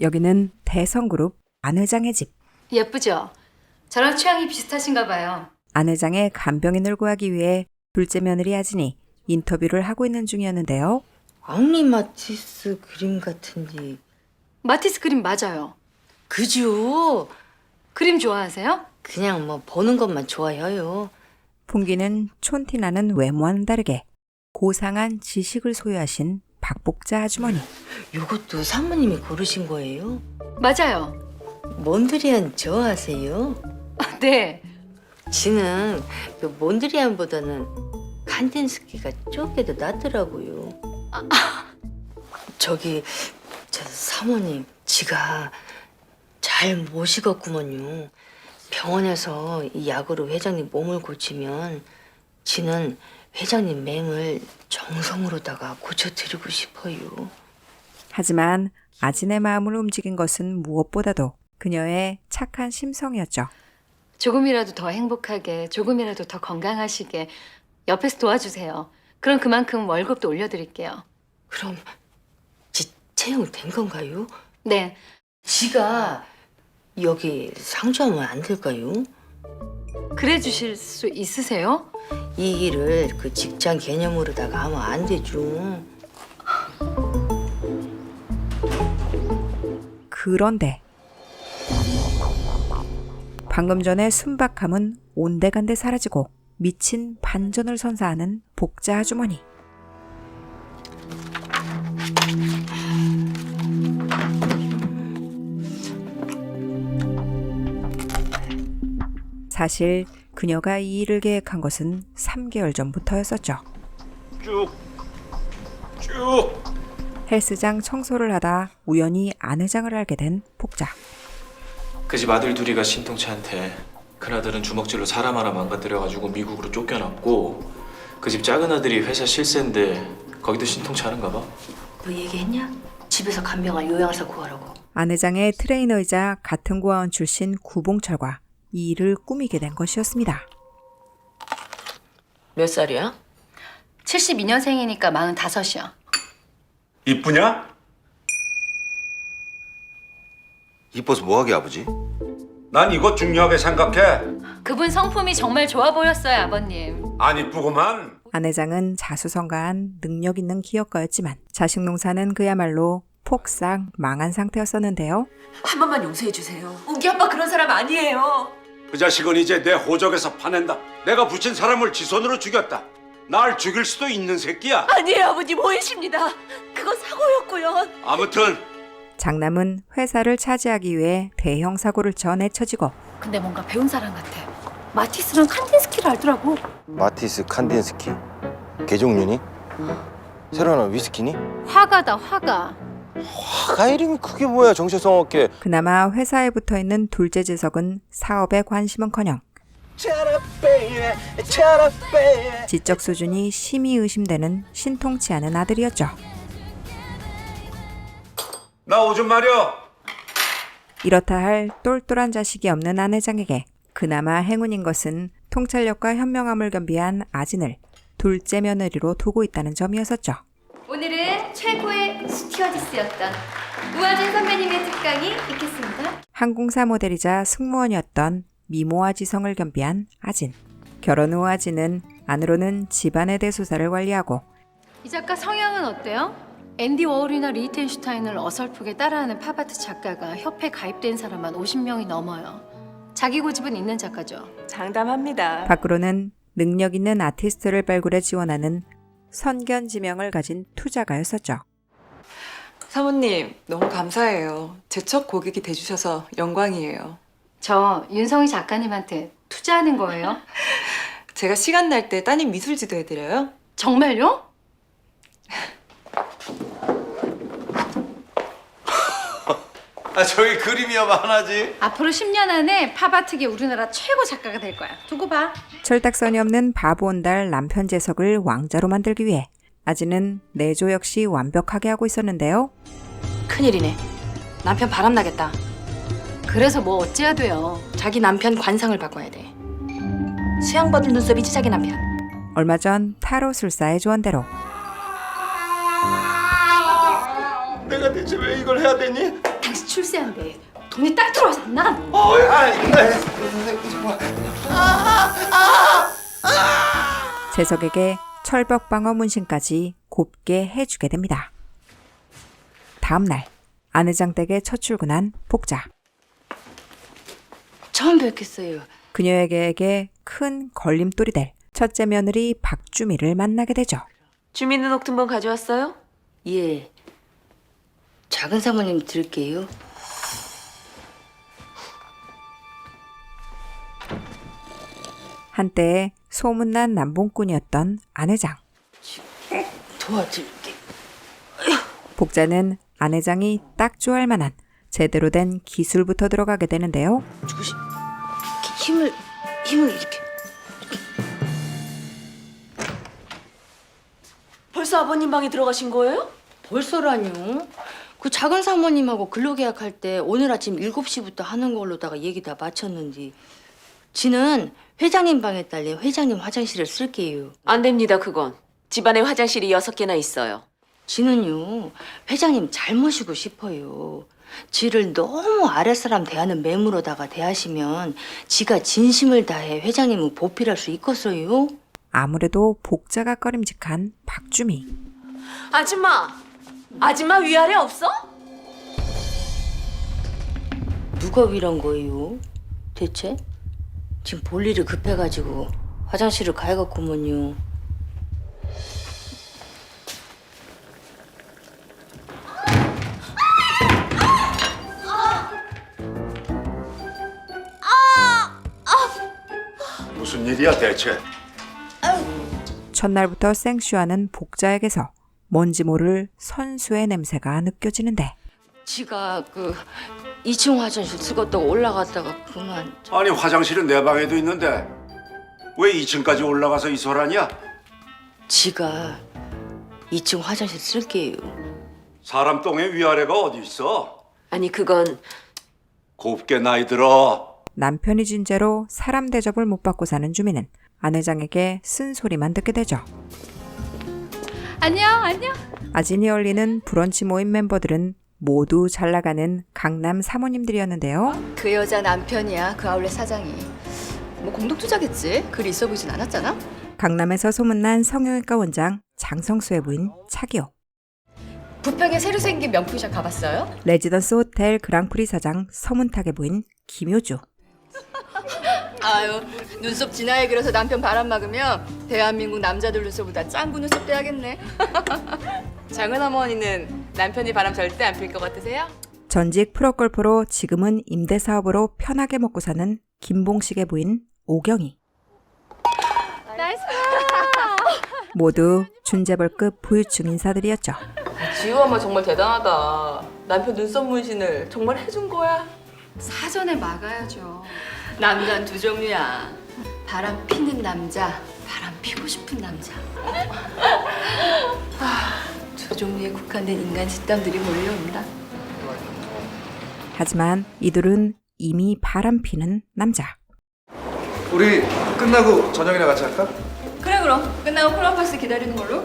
여기는 대성그룹 안 회장의 집. 예쁘죠? 저랑 취향이 비슷하신가 봐요. 안 회장의 간병인을 구하기 위해 둘째 며느리 아진이 인터뷰를 하고 있는 중이었는데요. 앙리 마티스 그림 같은데. 마티스 그림 맞아요. 그죠? 그림 좋아하세요? 그냥 뭐 보는 것만 좋아해요. 풍기는 촌티나는 외모와는 다르게 고상한 지식을 소유하신 박복자 아주머니. 요것도 사모님이 고르신 거예요? 맞아요. 몬드리안 좋아하세요? 네. 지는 그 몬드리안보다는 칸딘스키가 조금 더 낫더라고요. 저기 저 사모님 지가 잘 모시겠구먼요. 병원에서 이 약으로 회장님 몸을 고치면 지는 회장님 맹을 정성으로다가 고쳐드리고 싶어요. 하지만 아진의 마음을 움직인 것은 무엇보다도 그녀의 착한 심성이었죠. 조금이라도 더 행복하게, 조금이라도 더 건강하시게 옆에서 도와주세요. 그럼 그만큼 월급도 올려드릴게요. 그럼 지 채용된 건가요? 네. 지가 여기 상주하면 안 될까요? 그래 주실 수 있으세요? 이 일을 그 직장 개념으로다가 하면 안 되죠. 그런데 방금 전에 순박함은 온데간데 사라지고 미친 반전을 선사하는 복자 아주머니. 사실 그녀가 이 일을 계획한 것은 3개월 전부터였었죠. 쭉. 헬스장 청소를 하다 우연히 안 회장을 알게 된 복자. 그 집 아들 둘이가 신통치한테 큰아들은 주먹질로 사람 하나 망가뜨려가지고 미국으로 쫓겨났고 그 집 작은 아들이 회사 실세인데 거기도 신통치 않은가 봐. 너 얘기했냐? 집에서 간병할 요양사 구하라고. 안 회장의 트레이너이자 같은 고아원 출신 구봉철과 이 일을 꾸미게 된 것이었습니다. 몇 살이야? 72년생이니까 45이요. 이쁘냐? 이뻐서 뭐하게 아버지? 난 이거 중요하게 생각해. 그분 성품이 정말 좋아 보였어요, 아버님. 안 이쁘구만. 안 회장은 자수성가한 능력 있는 기업가였지만 자식 농사는 그야말로 폭삭 망한 상태였었는데요. 한 번만 용서해 주세요. 우기 아빠 그런 사람 아니에요. 그 자식은 이제 내 호적에서 파낸다. 내가 붙인 사람을 지 손으로 죽였다. 날 죽일 수도 있는 새끼야. 아니에요, 아버님 오해십니다. 그건 사고였고요. 아무튼 장남은 회사를 차지하기 위해 대형 사고를 쳐 내쳐지고 근데 뭔가 배운 사람 같아. 마티스랑 칸딘스키를 알더라고. 마티스 칸딘스키? 개종류니? 새로 나온 위스키니? 화가다, 화가. 화가 이름이 그게 뭐야 정체성 없게. 그나마 회사에 붙어있는 둘째 재석은 사업에 관심은커녕 지적 수준이 심히 의심되는 신통치 않은 아들이었죠. 나 오줌 마려. 이렇다 할 똘똘한 자식이 없는 안 회장에게 그나마 행운인 것은 통찰력과 현명함을 겸비한 아진을 둘째 며느리로 두고 있다는 점이었었죠. 오늘은 최고의 스튜어디스였던 우아진 선배님의 특강이 있겠습니다. 항공사 모델이자 승무원이었던 미모와 지성을 겸비한 아진. 결혼 후 아진은 안으로는 집안의 대소사를 관리하고 이 작가 성향은 어때요? 앤디 워홀이나 리히텐슈타인을 어설프게 따라하는 팝아트 작가가 협회 가입된 사람만 50명이 넘어요. 자기 고집은 있는 작가죠. 장담합니다. 밖으로는 능력 있는 아티스트를 발굴해 지원하는 선견지명을 가진 투자가였었죠. 사모님 너무 감사해요. 제 첫 고객이 돼주셔서 영광이에요. 저 윤성희 작가님한테 투자하는 거예요? 제가 시간 날 때 따님 미술지도 해드려요. 정말요? 아 저기 그림이야 하나지. 앞으로 10년 안에 팝아트계 우리나라 최고 작가가 될 거야. 두고 봐. 철딱선이 없는 바보 온달 남편 재석을 왕자로 만들기 위해 아진은 내조 역시 완벽하게 하고 있었는데요. 큰일이네. 남편 바람나겠다. 그래서 뭐 어째야 돼요. 자기 남편 관상을 바꿔야 돼. 수양받은 눈썹이지 자기 남편. 얼마 전 타로술사의 조언대로 내가 대체 왜 이걸 해야 되니? 당신 출세한대. 돈이 딱 들어와서 안 나간다. 재석에게 철벽방어 문신까지 곱게 해주게 됩니다. 다음 날 안회장 댁에 첫 출근한 복자. 처음 뵙겠어요. 그녀에게 큰 걸림돌이 될 첫째 며느리 박주미를 만나게 되죠. 주민등록 등본 가져왔어요? 예. 작은 사모님 드릴게요. 한때 소문난 남봉꾼이었던 안회장. 도와드릴게. 복자는 안회장이 딱 좋아할 만한 제대로 된 기술부터 들어가게 되는데요. 조금씩 힘을 이렇게. 벌써 아버님 방에 들어가신 거예요? 벌써라뇨? 그 작은 사모님하고 근로계약할 때 오늘 아침 7시부터 하는 걸로다가 얘기 다 마쳤는지 지는 회장님 방에 딸려 회장님 화장실을 쓸게요. 안 됩니다, 그건. 집안에 화장실이 6개나 있어요. 지는요 회장님 잘 모시고 싶어요. 지를 너무 아랫사람 대하는 매무로다가 대하시면 지가 진심을 다해 회장님을 보필할 수 있겠어요? 아무래도 복자가 꺼림직한 박주미. 아줌마 위아래 없어? 누가 위란 거예요? 대체? 지금 볼 일이 급해가지고 화장실을 가야겠구먼요. 무슨 일이야 대체? 첫날부터 생쇼하는 복자에게서 뭔지 모를 선수의 냄새가 느껴지는데 지가 그 2층 화장실 쓰겄다고 올라갔다가 그만. 아니 화장실은 내 방에도 있는데 왜 2층까지 올라가서 이설하냐? 지가 2층 화장실 쓸게요. 사람 똥에 위아래가 어디 있어? 아니, 그건 곱게 나이 들어. 남편이 진 죄로 사람 대접을 못 받고 사는 주민은 안회장에게 쓴소리만 듣게 되죠. 안녕. 아진이 열리는 브런치 모임 멤버들은 모두 잘 나가는 강남 사모님들이었는데요. 그 여자 남편이야. 그 아울렛 사장이. 뭐 공동투자겠지. 글이 있어 보이진 않았잖아. 강남에서 소문난 성형외과 원장 장성수의 부인 차기호. 부평에 새로 생긴 명품샵 가봤어요? 레지던스 호텔 그랑프리 사장 서문탁의 부인 김효주. 아유, 눈썹 진하게 길어서 남편 바람 막으면 대한민국 남자들 눈썹보다 짱구 눈썹 떼야겠네. 작은 어머니는 남편이 바람 절대 안 필 것 같으세요? 전직 프로골퍼로 지금은 임대사업으로 편하게 먹고 사는 김봉식의 부인 오경희. 모두 준재벌급 부유층 인사들이었죠. 지우 엄마 정말 대단하다. 남편 눈썹 문신을 정말 해준 거야? 사전에 막아야죠. 남자는 두 종류야. 바람 피는 남자, 바람 피고 싶은 남자. 두 종류에 국한된 인간 집단들이 몰려온다. 하지만 이들은 이미 바람피는 남자. 우리 끝나고 저녁이나 같이 할까? 그래 그럼 끝나고 콜라파스 기다리는 걸로.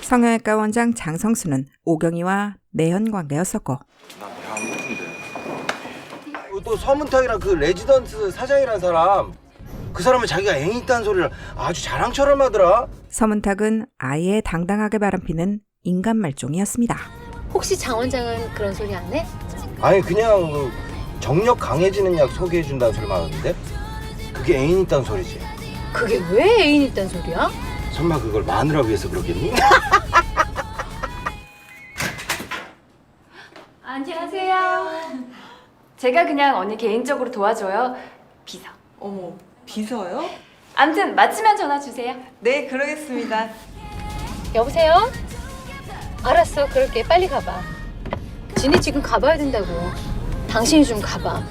성형외과 원장 장성수는 오경이와 내연 관계였었고 또 서문탁이랑 그 레지던스 사장이란 사람, 그 사람은 자기가 애인 있다는 소리를 아주 자랑처럼 하더라. 서문탁은 아예 당당하게 바람피는 인간 말종이었습니다. 혹시 장 원장은 그런 소리 안 해? 아니 그냥 그 정력 강해지는 약 소개해준다는 소리만 하던데 그게 애인 있다는 소리지. 그게 왜 애인 있단 소리야? 설마 그걸 마누라 위해서 그러겠니? 안녕하세요. 제가 그냥 언니 개인적으로 도와줘요. 비서. 어머, 비서요? 암튼 마치면 전화 주세요. 네, 그러겠습니다. 여보세요? 알았어. 그럴게. 빨리 가봐. 진이 지금 가봐야 된다고. 당신이 좀 가봐.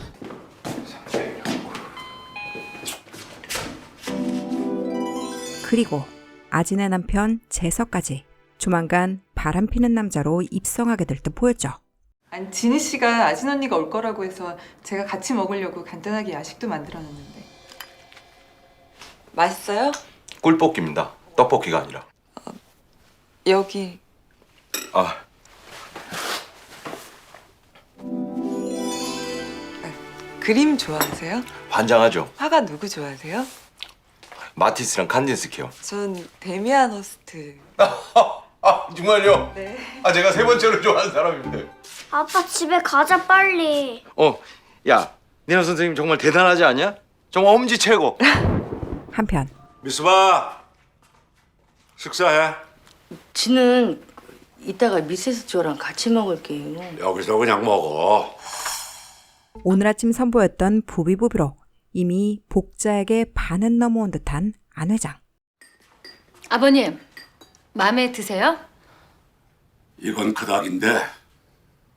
그리고 아진의 남편 재석까지 조만간 바람피는 남자로 입성하게 될 듯 보였죠. 아니, 진희 씨가 아진 언니가 올 거라고 해서 제가 같이 먹으려고 간단하게 야식도 만들어놨는데. 맛있어요? 꿀볶이입니다. 떡볶이가 아니라. 여기. 아, 그림 좋아하세요? 환장하죠. 화가 누구 좋아하세요? 마티스랑 칸딘스키요. 전 데미안 허스트. 정말요? 네. 제가 세 번째로 좋아하는 사람인데. 아빠 집에 가자 빨리. 야, 니나 선생님 정말 대단하지 않냐? 정말 엄지 최고. 한편 미수바 식사해. 지는 이따가 미세스 조랑 같이 먹을게요. 여기서 그냥 먹어. 오늘 아침 선보였던 부비부비로 이미 복자에게 반은 넘어온 듯한 안 회장. 아버님, 마음에 드세요? 이건 그닥인데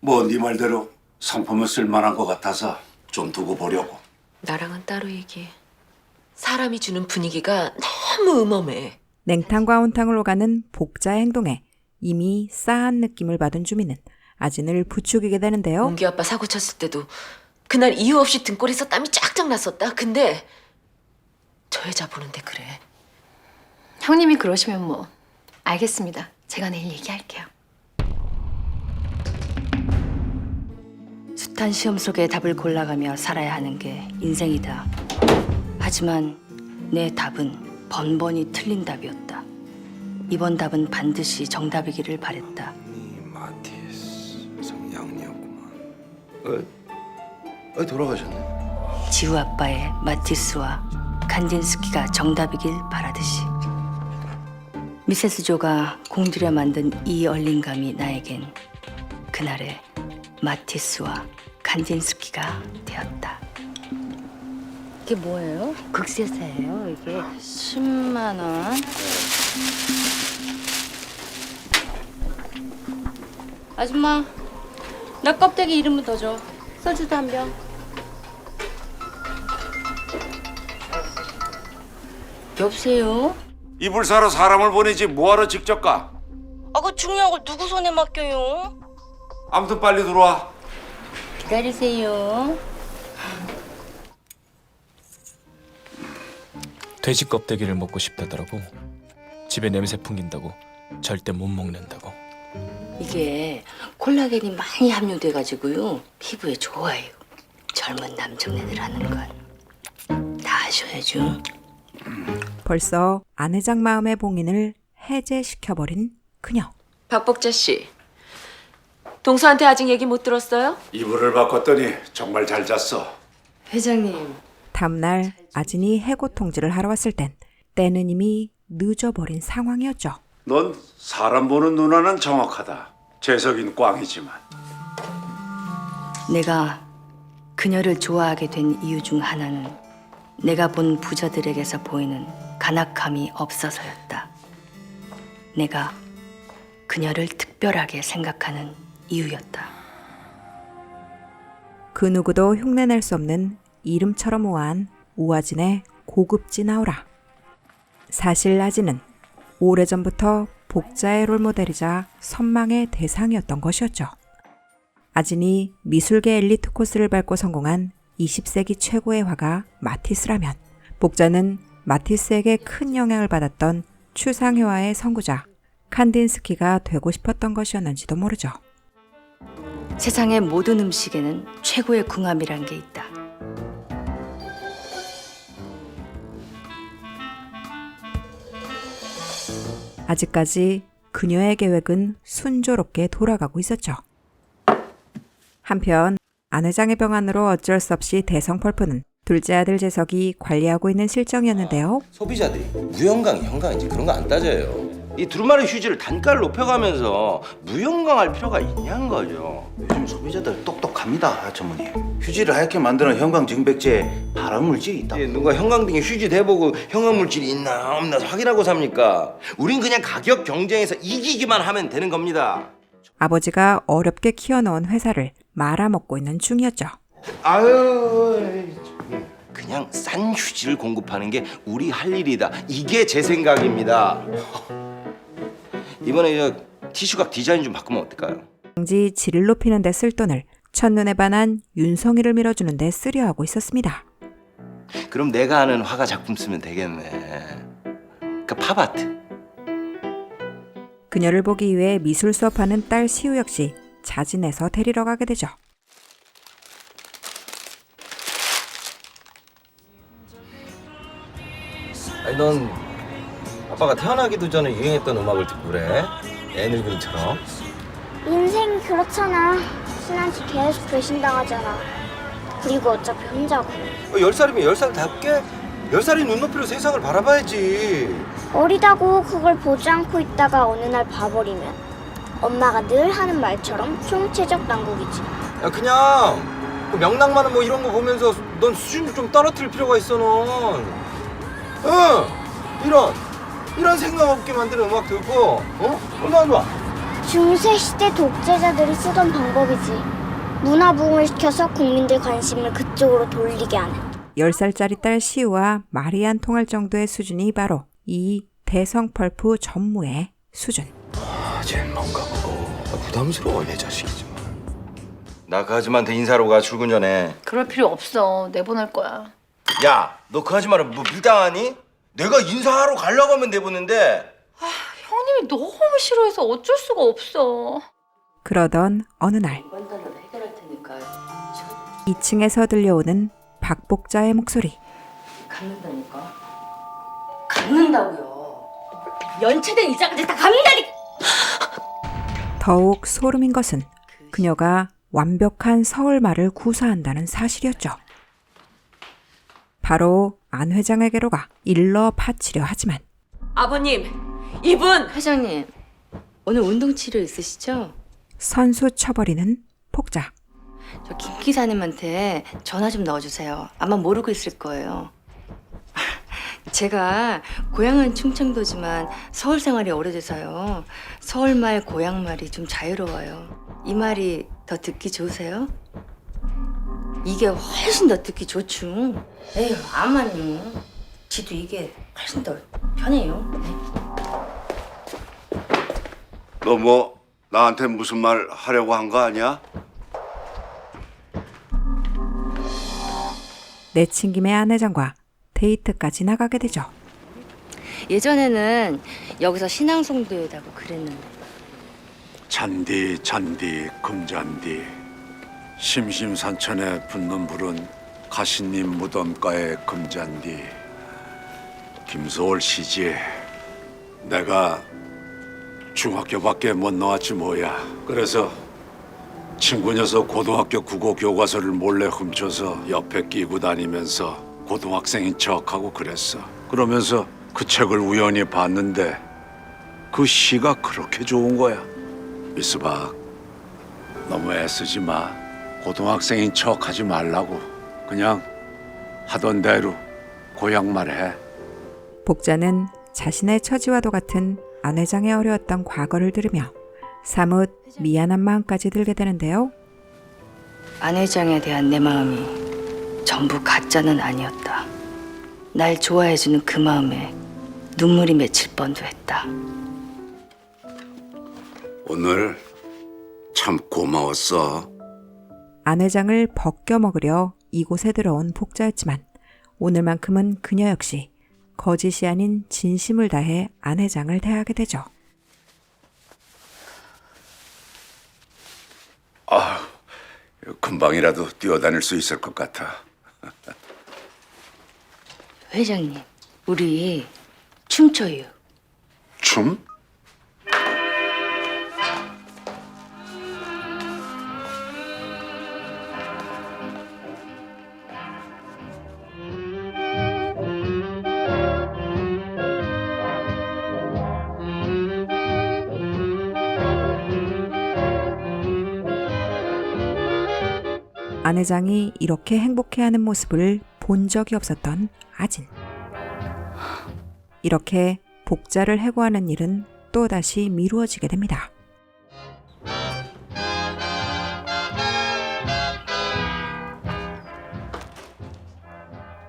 뭐 네 말대로 상품은 쓸만한 것 같아서 좀 두고 보려고. 나랑은 따로 얘기해. 사람이 주는 분위기가 너무 음험해. 냉탕과 온탕을 오가는 복자의 행동에 이미 싸한 느낌을 받은 주민은 아진을 부추기게 되는데요. 웅기 아빠 사고 쳤을 때도 그날 이유 없이 등골에서 땀이 쫙쫙 났었다. 근데 저 여자 보는데 그래. 형님이 그러시면 뭐 알겠습니다. 제가 내일 얘기할게요. 숱한 시험 속에 답을 골라가며 살아야 하는 게 인생이다. 하지만 내 답은 번번이 틀린 답이었다. 이번 답은 반드시 정답이기를 바랬다. 마티스 성냥이었구만. 돌아가셨네. 지우 아빠의 마티스와 칸딘스키가 정답이길 바라듯이. 미세스 조가 공들여 만든 이 얼린감이 나에겐 그날의 마티스와 칸딘스키가 되었다. 이게 뭐예요? 극세사예요, 이게. 10만 원. 아줌마, 나 껍데기 이름부터 줘. 소주도 한 병. 여보세요? 이불 사러 사람을 보내지 뭐하러 직접 가? 그 중요한 걸 누구 손에 맡겨요? 아무튼 빨리 들어와. 기다리세요. 돼지 껍데기를 먹고 싶다더라고. 집에 냄새 풍긴다고 절대 못 먹는다고. 이게 콜라겐이 많이 함유돼가지고요 피부에 좋아요. 젊은 남청네들 하는 건 다 하셔야죠. 벌써 안 회장 마음의 봉인을 해제시켜버린 그녀. 박복자 씨, 동서한테 아직 얘기 못 들었어요? 이불을 바꿨더니 정말 잘 잤어. 회장님. 다음날 아진이 해고 통지를 하러 왔을 땐 때는 이미 늦어버린 상황이었죠. 넌 사람 보는 눈화는 정확하다. 재석인 꽝이지만. 내가 그녀를 좋아하게 된 이유 중 하나는 내가 본 부자들에게서 보이는 간악함이 없어서였다. 내가 그녀를 특별하게 생각하는 이유였다. 그 누구도 흉내낼 수 없는 이름처럼 우아한 우아진의 고급진 아우라. 사실 아진은 오래전부터 복자의 롤모델이자 선망의 대상이었던 것이었죠. 아진이 미술계 엘리트 코스를 밟고 성공한 20세기 최고의 화가 마티스라면 복자는 마티스에게 큰 영향을 받았던 추상회화의 선구자 칸딘스키가 되고 싶었던 것이었는지도 모르죠. 세상의 모든 음식에는 최고의 궁합이란 게 있다. 아직까지 그녀의 계획은 순조롭게 돌아가고 있었죠. 한편 안 회장의 병안으로 어쩔 수 없이 대성펄프는 둘째 아들 재석이 관리하고 있는 실정이었는데요. 소비자들이 무형강, 형강인지 그런 거 안 따져요. 이 두루마리 휴지를 단가를 높여가면서 무형강할 필요가 있냐는 거죠. 요즘 소비자들 똑똑합니다, 전무님. 휴지를 하얗게 만드는 형광증백제에 발암물질이 있다. 누가 형광등에 휴지 대보고 형광물질이 있나 없나 확인하고 삽니까? 우린 그냥 가격 경쟁에서 이기기만 하면 되는 겁니다. 아버지가 어렵게 키워놓은 회사를 말아먹고 있는 중이었죠. 아유, 그냥 싼 휴지를 공급하는 게 우리 할 일이다. 이게 제 생각입니다. 이번에 저 티슈각 디자인 좀 바꾸면 어떨까요? 단지 질을 높이는 데 쓸 돈을 첫눈에 반한 윤성이를 밀어주는 데 쓰려 하고 있었습니다. 그럼 내가 하는 화가 작품 쓰면 되겠네. 그러니까 팝아트. 그녀를 보기 위해 미술 수업하는 딸 시우 역시 자진해서 데리러 가게 되죠. 넌 아빠가 태어나기도 전에 유행했던 음악을 듣고 그래? 애늙은이처럼. 인생이 그렇잖아. 신한테 계속 배신당하잖아. 그리고 어차피 혼자고. 10살이면 10살답게 10살이 눈높이로 세상을 바라봐야지. 어리다고 그걸 보지 않고 있다가 어느 날 봐버리면 엄마가 늘 하는 말처럼 총체적 난국이지. 야, 그냥 그 명랑만은 뭐 이런 거 보면서 넌 수준 좀 떨어뜨릴 필요가 있어. 넌 이런 생각 없게 만드는 음악 듣고 얼마나 좋아. 중세 시대 독재자들이 쓰던 방법이지. 문화 부흥을 시켜서 국민들 관심을 그쪽으로 돌리게 하는. 10살짜리 딸 시우와 말이 안 통할 정도의 수준이 바로 이 대성펄프 전무의 수준. 쟤는 뭔가 부담스러워 내 자식이지만. 나 그 아줌마한테 인사하러 가 출근 전에. 그럴 필요 없어. 내보낼 거야. 야, 너 그 아줌마를 뭐 밀당하니? 내가 인사하러 가려고 하면 내보는데. 형님이 너무 싫어해서 어쩔 수가 없어. 그러던 어느 날 이번 달로 해결할 테니까 2층에서 들려오는 박복자의 목소리. 갚는다니까. 갚는다고요. 연체된 이자까지 다 갚는다니까. 더욱 소름인 것은 그녀가 완벽한 서울말을 구사한다는 사실이었죠. 바로 안 회장에게로 가 일러 바치려 하지만 아버님, 이분! 회장님, 오늘 운동 치료 있으시죠? 선수 쳐버리는 복자. 저 김 기사님한테 전화 좀 넣어주세요. 아마 모르고 있을 거예요. 제가 고향은 충청도지만 서울 생활이 오래돼서요. 서울말, 고향말이 좀 자유로워요. 이 말이 더 듣기 좋으세요? 이게 훨씬 더 듣기 좋죠. 에휴, 아마니요. 지도 이게 훨씬 더 편해요. 너 뭐 나한테 무슨 말 하려고 한 거 아니야? 내친김의 안 회장과 데이트까지 나가게 되죠. 예전에는 여기서 신앙송도회다고 그랬는데 잔디 잔디 금잔디 심심산천에 붙는 불은 가시님 무덤가의 금잔디. 김소월 씨지. 내가 중학교밖에 못 나왔지 뭐야. 그래서 친구 녀석 고등학교 국어 교과서를 몰래 훔쳐서 옆에 끼고 다니면서 고등학생인 척하고 그랬어. 그러면서 그 책을 우연히 봤는데 그 시가 그렇게 좋은 거야. 미스박, 너무 애쓰지 마. 고등학생인 척하지 말라고. 그냥 하던 대로 고향말 해. 복자는 자신의 처지와도 같은 안 회장의 어려웠던 과거를 들으며 사뭇 미안한 마음까지 들게 되는데요. 안 회장에 대한 내 마음이 전부 가짜는 아니었다. 날 좋아해주는 그 마음에 눈물이 맺힐 뻔도 했다. 오늘 참 고마웠어. 안 회장을 벗겨 먹으려 이곳에 들어온 복자였지만 오늘만큼은 그녀 역시 거짓이 아닌 진심을 다해 안 회장을 대하게 되죠. 금방이라도 뛰어다닐 수 있을 것 같아. 회장님, 우리 춤춰요. 춤? 안 회장이 이렇게 행복해하는 모습을 본 적이 없었던 아진. 이렇게 복자를 해고하는 일은 또다시 미루어지게 됩니다.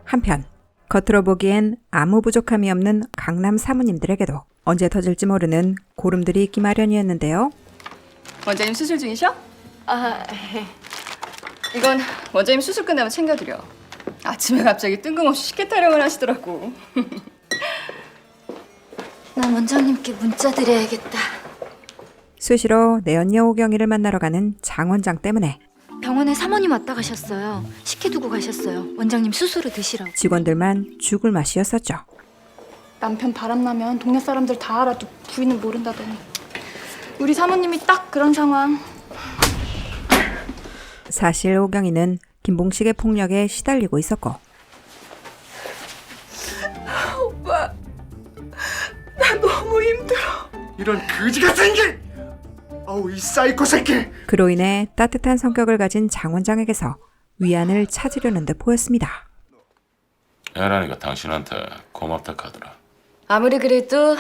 한편 겉으로 보기엔 아무 부족함이 없는 강남 사모님들에게도 언제 터질지 모르는 고름들이 있기 마련이었는데요. 원장님 수술 중이셔? 이건 원장님 수술 끝나면 챙겨드려. 아침에 갑자기 뜬금없이 식혜 타령을 하시더라고. 난 원장님께 문자 드려야겠다. 수시로 내 언니 오경이를 만나러 가는 장 원장 때문에 병원에 사모님 왔다 가셨어요. 식혜 두고 가셨어요. 원장님 수술을 드시라고. 직원들만 죽을 맛이었었죠. 남편 바람나면 동네 사람들 다 알아도 부인은 모른다더니. 우리 사모님이 딱 그런 상황. 사실 호경이는 김봉식의 폭력에 시달리고 있었고 오빠, 나 너무 힘들어. 이런 거지 같은 게! 아우 이 사이코 새끼! 그로 인해 따뜻한 성격을 가진 장 원장에게서 위안을 찾으려는 듯 보였습니다. 애라니가 당신한테 고맙다 카더라. 아무리 그래도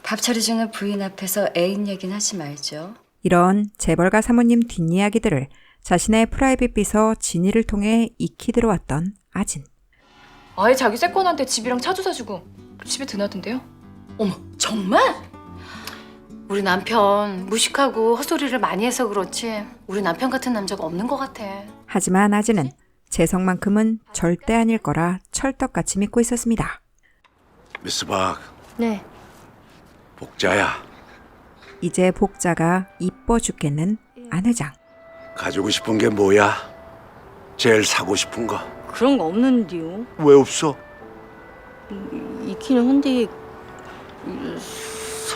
밥 차려주는 부인 앞에서 애인 얘기는 하지 말죠. 이런 재벌가 사모님 뒷이야기들을 자신의 프라이빗 비서 진희를 통해 익히 들어왔던 아진. 아예 자기 새건한테 집이랑 차도 사주고 집에 드나든대요. 어머, 정말? 우리 남편 무식하고 헛소리를 많이 해서 그렇지 우리 남편 같은 남자가 없는 것 같아. 하지만 아진은 재성만큼은 절대 아닐 거라 철떡같이 믿고 있었습니다. 미스 박, 네. 복자야. 이제 복자가 이뻐 죽겠는 안 회장. 가지고 싶은 게 뭐야? 제일 사고 싶은 거. 그런 거 없는데요. 왜 없어? 있기는 한데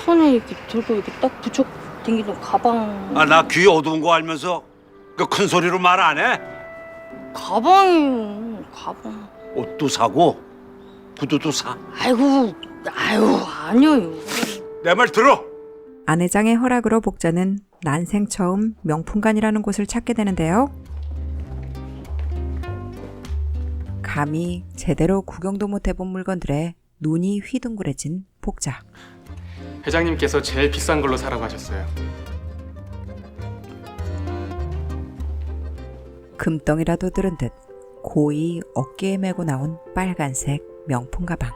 손에 이렇게 들고 이렇게 딱 부쩍 당기는 가방. 아, 나 귀 어두운 거 알면서 그 큰 소리로 말 안 해? 가방이요. 가방. 옷도 사고 구두도 사. 아이고, 아니요. 내 말 들어. 안 회장의 허락으로 복자는 난생 처음 명품관이라는 곳을 찾게 되는데요. 감히 제대로 구경도 못 해본 물건들에 눈이 휘둥그레진 복자. 회장님께서 제일 비싼 걸로 사라고 하셨어요. 금덩이라도 들은 듯 고이 어깨에 메고 나온 빨간색 명품 가방.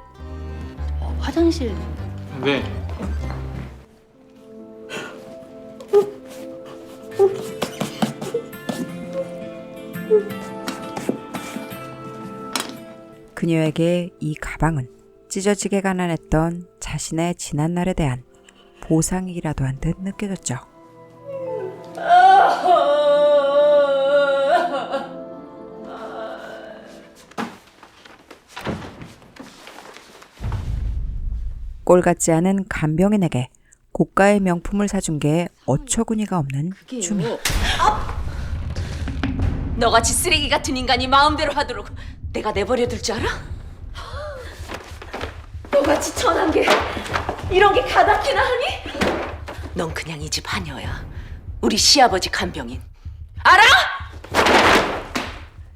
화장실. 네. 그녀에게 이 가방은 찢어지게 가난했던 자신의 지난날에 대한 보상이라도 한 듯 느껴졌죠. 꼴 같지 않은 간병인에게 고가의 명품을 사준 게 어처구니가 없는 주미. 너같이 쓰레기 같은 인간이 마음대로 하도록 내가 내버려둘 줄 알아? 너같이 천한 게 이런 게 가닿기나 하니? 넌 그냥 이 집 하녀야. 우리 시아버지 간병인. 알아?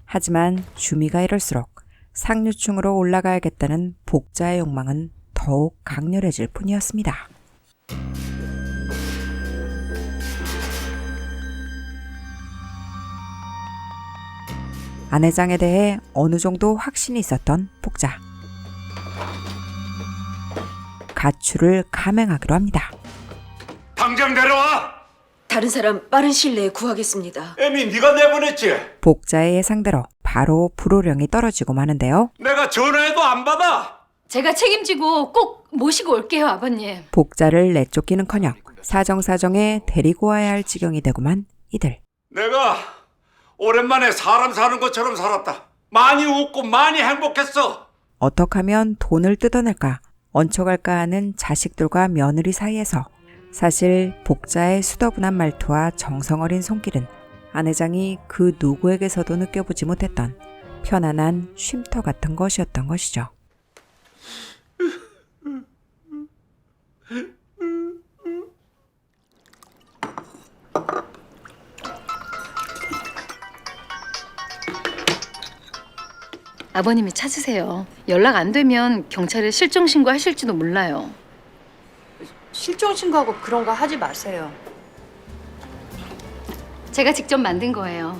하지만 주미가 이럴수록 상류층으로 올라가야겠다는 복자의 욕망은 더욱 강렬해질 뿐이었습니다. 안 회장에 대해 어느 정도 확신이 있었던 복자. 가출을 감행하기로 합니다. 당장 내려와. 다른 사람 빠른 시일 내에 구하겠습니다. 애미 네가 내보냈지? 복자의 예상대로 바로 불호령이 떨어지고 마는데요. 내가 전화해도 안 받아. 제가 책임지고 꼭 모시고 올게요, 아버님. 복자를 내쫓기는커녕 사정사정에 데리고 와야 할 지경이 되고만 이들. 내가 오랜만에 사람 사는 것처럼 살았다. 많이 웃고 많이 행복했어. 어떻게 하면 돈을 뜯어낼까 얹혀갈까 하는 자식들과 며느리 사이에서 사실 복자의 수더분한 말투와 정성어린 손길은 안 회장이 그 누구에게서도 느껴보지 못했던 편안한 쉼터 같은 것이었던 것이죠. 아버님이 찾으세요. 연락 안 되면 경찰에 실종 신고하실지도 몰라요. 실종 신고하고 그런 거 하지 마세요. 제가 직접 만든 거예요.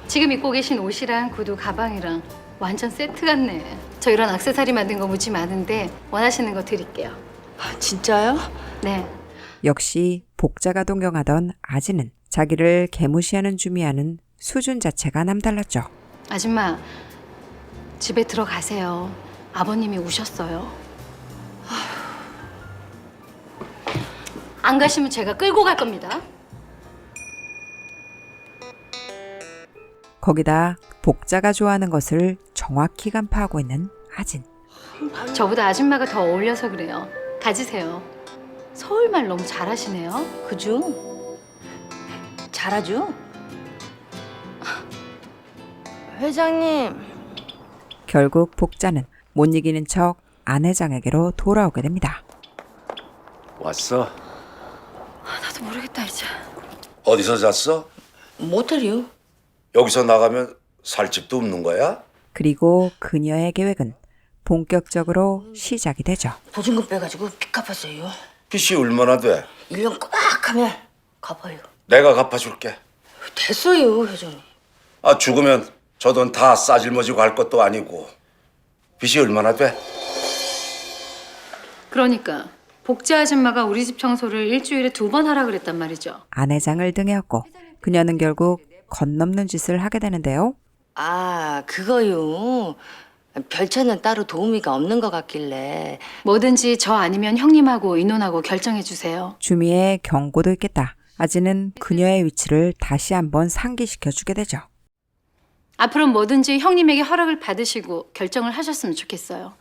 지금 입고 계신 옷이랑 구두, 가방이랑 완전 세트 같네. 저 이런 액세서리 만든 거 무지 많은데 원하시는 거 드릴게요. 진짜요? 네. 역시 복자가 동경하던 아지는 자기를 개무시하는 주미와는 수준 자체가 남달랐죠. 아줌마, 집에 들어가세요. 아버님이 우셨어요. 안 가시면 제가 끌고 갈 겁니다. 거기다 복자가 좋아하는 것을 정확히 간파하고 있는 아진. 저보다 아줌마가 더 어울려서 그래요. 가지세요. 서울말 너무 잘하시네요. 그죠? 잘하죠? 회장님. 결국 복자는 못 이기는 척 안 회장에게로 돌아오게 됩니다. 왔어? 나도 모르겠다 이제. 어디서 잤어? 모텔이요. 여기서 나가면 살 집도 없는 거야? 그리고 그녀의 계획은 본격적으로 시작이 되죠. 보증금 빼가지고 빚 갚았어요. 빚이 얼마나 돼? 1년 꽉 하면 갚아요. 내가 갚아줄게. 됐어요, 회장님. 아, 죽으면 저 돈 다 싸질머지고 갈 것도 아니고. 빚이 얼마나 돼? 그러니까 복지 아줌마가 우리 집 청소를 일주일에 2번 하라 그랬단 말이죠. 안 회장을 등에 업고 그녀는 결국 건넘는 짓을 하게 되는데요. 아, 그거요. 별차는 따로 도우미가 없는 것 같길래. 뭐든지 저 아니면 형님하고 의논하고 결정해 주세요. 주미의 경고도 있겠다. 아지는 그녀의 위치를 다시 한번 상기시켜 주게 되죠. 앞으로는 뭐든지 형님에게 허락을 받으시고 결정을 하셨으면 좋겠어요.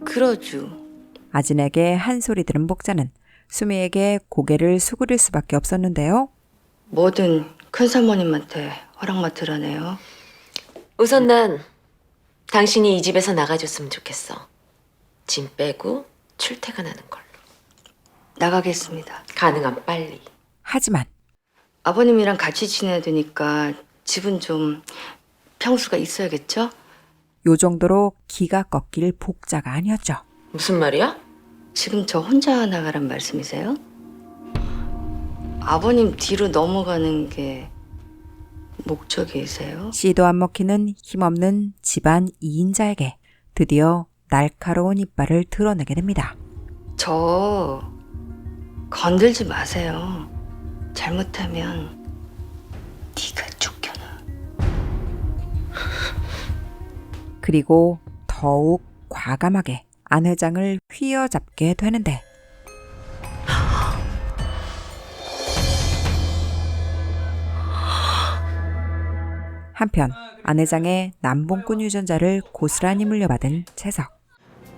그러죠. 아진에게 한 소리 들은 복자는 수미에게 고개를 수그릴 수밖에 없었는데요. 뭐든 큰 사모님한테 허락 맡으라네요. 우선 난 당신이 이 집에서 나가줬으면 좋겠어. 짐 빼고 출퇴근하는 걸로. 나가겠습니다. 가능한 빨리. 하지만 아버님이랑 같이 지내야 되니까 집은 좀 평수가 있어야겠죠? 요 정도로 기가 꺾일 복자가 아니었죠. 무슨 말이야? 지금 저 혼자 나가란 말씀이세요? 아버님 뒤로 넘어가는 게 목적이세요? 씨도 안 먹히는 힘없는 집안 2인자에게 드디어 날카로운 이빨을 드러내게 됩니다. 저 건들지 마세요. 잘못하면 네가 쫓겨나. 그리고 더욱 과감하게 안 회장을 휘어잡게 되는데 한편 안 회장의 남봉꾼 유전자를 고스란히 물려받은 채석.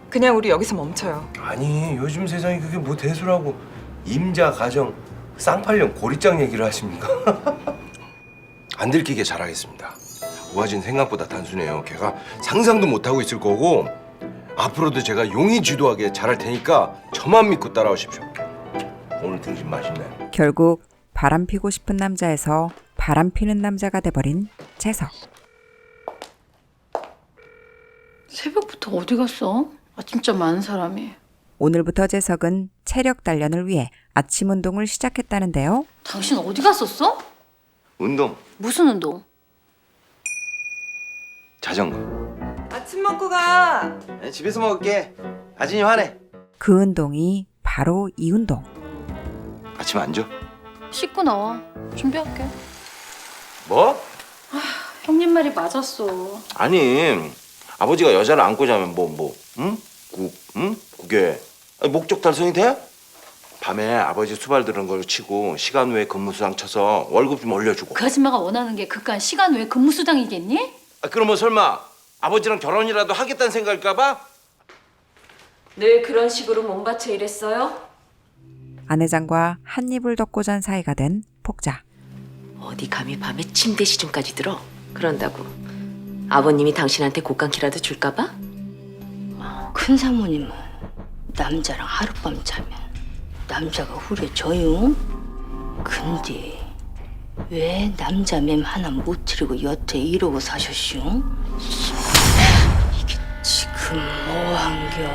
그냥 우리 여기서 멈춰요. 아니 요즘 세상에 그게 뭐 대수라고 임자 가정 쌍팔년 고리장 얘기를 하십니까? 안 들키게 잘하겠습니다. 우아진 생각보다 단순해요. 걔가 상상도 못하고 있을 거고 앞으로도 제가 용이 주도하게 잘할 테니까 저만 믿고 따라오십시오. 오늘 등심 맛있네. 결국 바람 피고 싶은 남자에서 바람 피는 남자가 돼버린 채석. 새벽부터 어디 갔어? 진짜 많은 사람이. 오늘부터 채석은 체력 단련을 위해 아침 운동을 시작했다는데요. 당신 어디 갔었어? 운동, 무슨 운동? 자전거. 아침 먹고 가. 집에서 먹을게. 아진이 화내. 그 운동이 바로 이 운동. 아침 안 줘? 씻고 나와. 준비할게. 뭐? 형님 말이 맞았어. 아니 아버지가 여자를 안고 자면 응? 응? 그게 목적 달성이 돼? 밤에 아버지 수발 들은 걸 치고 시간 외에 근무수당 쳐서 월급 좀 올려주고. 그 아줌마가 원하는 게 그깟 시간 외에 근무수당이겠니? 그러면 설마 아버지랑 결혼이라도 하겠다는 생각일까 봐? 늘 그런 식으로 몸바쳐 일했어요? 안 회장과 한 입을 덮고 잔 사이가 된 복자. 어디 감히 밤에 침대 시중까지 들어? 그런다고 아버님이 당신한테 곡간키라도 줄까 봐? 큰 사모님은 남자랑 하룻밤 자면 남자가 후려져요. 근데 왜 남자 맴 하나 못 치르고 여태 이러고 사셨슈? 이게 지금 뭐한겨?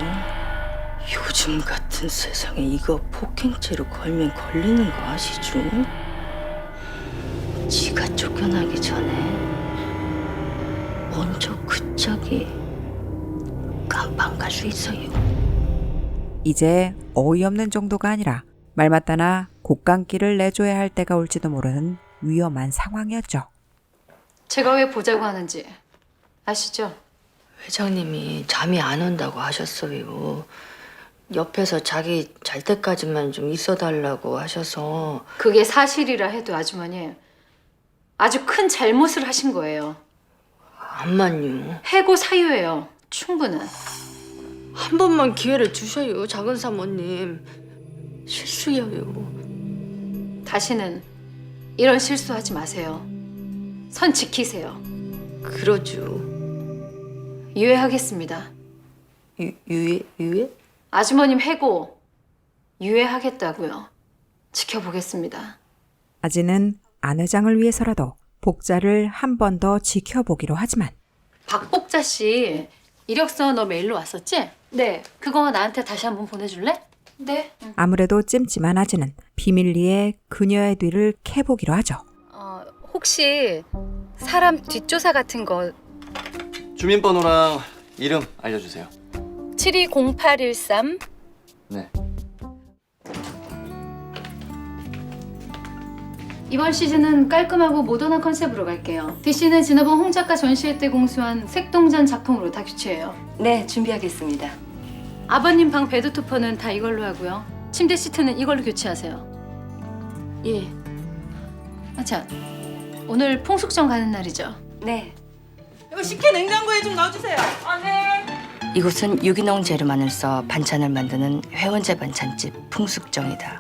요즘 같은 세상에 이거 폭행죄로 걸면 걸리는 거 아시죠? 지가 쫓겨나기 전에 먼저 그 짝이 깜빵 갈 수 있어요. 이제 어이없는 정도가 아니라 말 맞다나 곡간기를 내줘야 할 때가 올지도 모르는 위험한 상황이었죠. 제가 왜 보자고 하는지 아시죠? 회장님이 잠이 안 온다고 하셨어요. 옆에서 자기 잘 때까지만 좀 있어달라고 하셔서. 그게 사실이라 해도 아주머니 아주 큰 잘못을 하신 거예요. 암만요. 해고 사유예요. 충분한. 한 번만 기회를 주셔요, 작은 사모님. 실수예요. 다시는 이런 실수하지 마세요. 선 지키세요. 그러죠. 유예하겠습니다. 유예? 아주머님 해고 유예하겠다고요. 지켜보겠습니다. 아지는 안 회장을 위해서라도 복자를 한 번 더 지켜보기로 하지만 박복자 씨 이력서 너 메일로 왔었지? 네. 그거 나한테 다시 한번 보내줄래? 네. 아무래도 찜찜한 아지는 비밀리에 그녀의 뒤를 캐보기로 하죠. 혹시 사람 뒷조사 같은 거 주민번호랑 이름 알려주세요. 720813 네. 이번 시즌은 깔끔하고 모던한 컨셉으로 갈게요. DC는 지난번 홍 작가 전시회 때 공수한 색동전 작품으로 다 교체해요. 네, 준비하겠습니다. 아버님 방 베드 토퍼는 다 이걸로 하고요. 침대 시트는 이걸로 교체하세요. 예. 아차, 오늘 풍숙정 가는 날이죠? 네. 이거 식혜 냉장고에 좀 넣어주세요. 네. 이곳은 유기농 재료만을 써 반찬을 만드는 회원제 반찬집 풍숙정이다.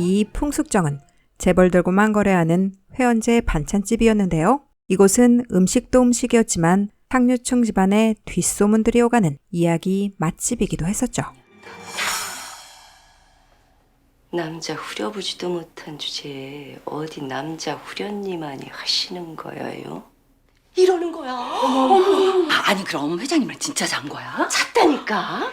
이 풍숙정은 재벌들과만 거래하는 회원제 반찬집이었는데요. 이곳은 음식도 음식이었지만 상류층 집안의 뒷소문들이 오가는 이야기 맛집이기도 했었죠. 남자 후려보지도 못한 주제에 어디 남자 후련님만이 하시는 거예요? 이러는 거야. 어머. 아니 그럼 회장님은 진짜 잔 거야? 잤다니까.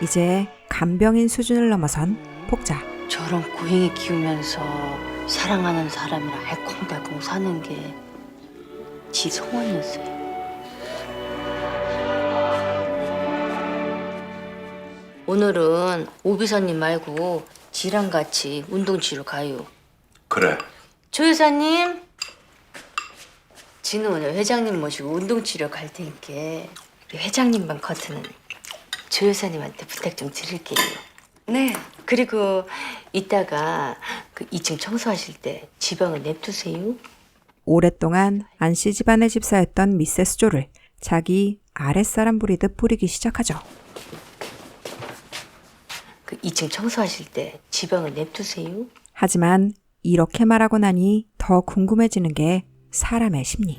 이제 간병인 수준을 넘어선 복자. 저런 고행이 키우면서 사랑하는 사람이랑 알콩달콩 사는 게 지 소원이었어요. 오늘은 오비서님 말고 지랑 같이 운동치료 가요. 그래. 조 여사님, 지는 오늘 회장님 모시고 운동치료 갈 테니까 우리 회장님 방 커트는 조 여사님한테 부탁 좀 드릴게요. 네. 그리고 이따가 그 2층 청소하실 때 지방을 냅두세요. 오랫동안 안씨 집안의 집사였던 미세스 조를 자기 아랫사람 부리듯 부리기 시작하죠. 그 2층 청소하실 때 지방을 냅두세요. 하지만 이렇게 말하고 나니 더 궁금해지는 게 사람의 심리.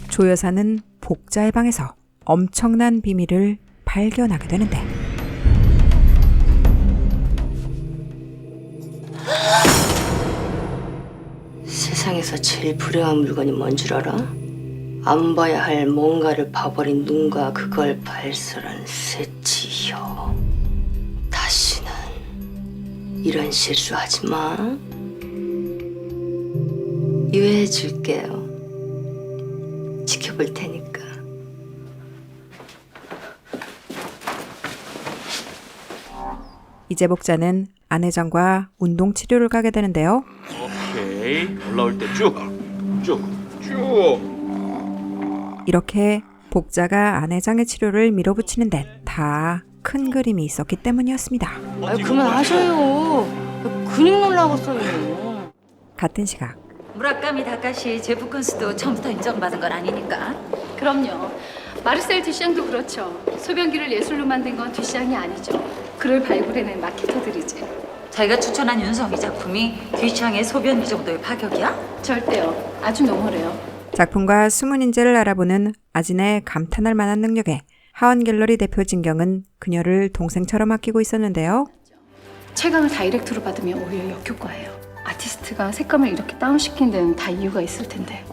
조 여사는 복자의 방에서 엄청난 비밀을 발견하게 되는데 세상에서 제일 불행한 물건이 뭔 줄 알아? 안 봐야 할 뭔가를 봐버린 눈과 그걸 발설한 새치혀. 다시는 이런 실수하지 마. 유예해줄게요. 지켜볼 테니까. 이제 복자는 안 회장과 운동 치료를 가게 되는데요. 오케이. 올라올 때 쭉. 이렇게 복자가 안 회장의 치료를 밀어붙이는 데 다 큰 그림이 있었기 때문이었습니다. 아이 그만하셔요. 근육 놀라겠어요. 같은 시각 무라카미 다카시 제프 건수도 처음부터 인정받은 건 아니니까. 그럼요. 마르셀 듀샹도 그렇죠. 소변기를 예술로 만든 건 듀샹이 아니죠. 그를 발굴해낸 마케터들이지. 자기가 추천한 윤성희 작품이 뒤창의 소변기 정도의 파격이야? 절대요. 아주 노멀해요. 작품과 숨은 인재를 알아보는 아진의 감탄할 만한 능력에 하원 갤러리 대표 진경은 그녀를 동생처럼 아끼고 있었는데요. 채광을 다이렉트로 받으면 오히려 역효과예요. 아티스트가 색감을 이렇게 다운시킨 데는 다 이유가 있을 텐데.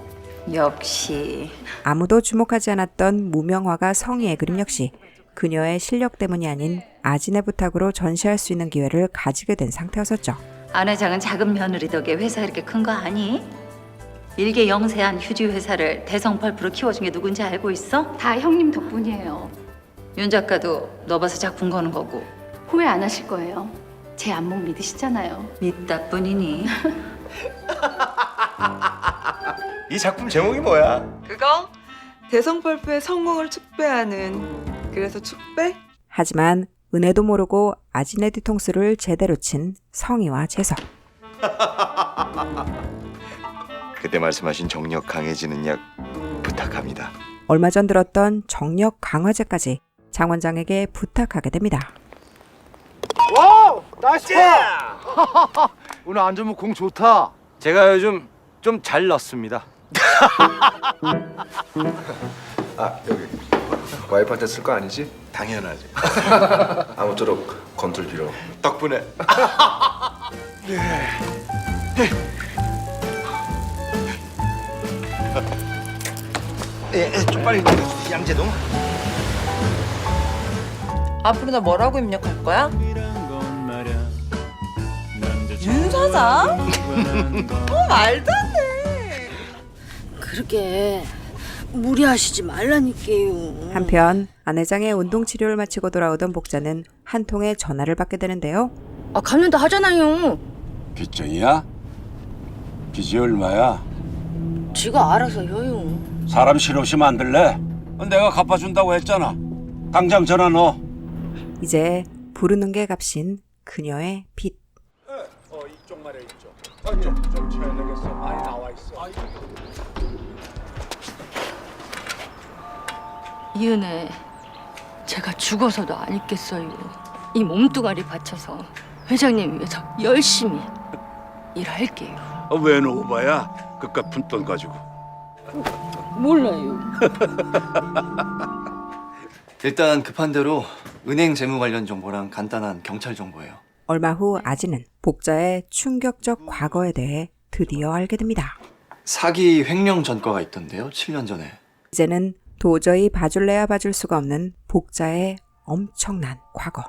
역시 아무도 주목하지 않았던 무명화가 성희의 그림 역시 그녀의 실력 때문이 아닌 아진의 부탁으로 전시할 수 있는 기회를 가지게 된 상태였었죠. 안 회장은 작은 며느리 덕에 회사 이렇게 큰 거 아니? 일개 영세한 휴지 회사를 대성펄프로 키워준 게 누군지 알고 있어? 다 형님 덕분이에요. 윤 작가도 너 봐서 작품 거는 거고. 후회 안 하실 거예요. 제 안목 믿으시잖아요. 믿다 뿐이니. 이 작품 제목이 뭐야? 그거 대성펄프의 성공을 축배하는 그래서 축배? 하지만 은혜도 모르고 아진의 뒤통수를 제대로 친 성희와 재석. 그때 말씀하신 정력 강해지는 약 부탁합니다. 얼마 전 들었던 정력 강화제까지 장 원장에게 부탁하게 됩니다. 와우! 나이스 파! 오늘 안전무 공 좋다. 제가 요즘 좀 잘 넣습니다. 아 여기 와이프한테 쓸 거 아니지? 당연하지. 아무쪼록 건tul 빌어. 덕분에. 좀 빨리 양재동. 앞으로 나 뭐라고 입력할 거야? 윤 사장? 말도 안 돼. 그렇게 무리하시지 말라니까요. 한편 아내장의 운동 치료를 마치고 돌아오던 복자는 한 통의 전화를 받게 되는데요. 아 갚는다 하잖아요. 빚쟁이야? 빚이 얼마야? 지가 알아서 해요. 사람 실없이 만들래? 내가 갚아준다고 했잖아. 당장 전화 넣어. 이제 부르는 게 값인 그녀의 빚. 이쪽 말이야 이쪽. 좀 쳐야 되겠어. 많이 나와 있어. 이 은혜 제가 죽어서도 안 잊겠어요. 이 몸뚱아리 바쳐서 회장님 위해서 열심히 일할게요. 왜 오바야? 그깟 푼돈 가지고. 몰라요. 일단 급한 대로 은행 재무 관련 정보랑 간단한 경찰 정보예요. 얼마 후 아지는 복자의 충격적 과거에 대해 드디어 알게 됩니다. 사기 횡령 전과가 있던데요. 7년 전에. 이제는 도저히 봐줄래야 봐줄 수가 없는 복자의 엄청난 과거.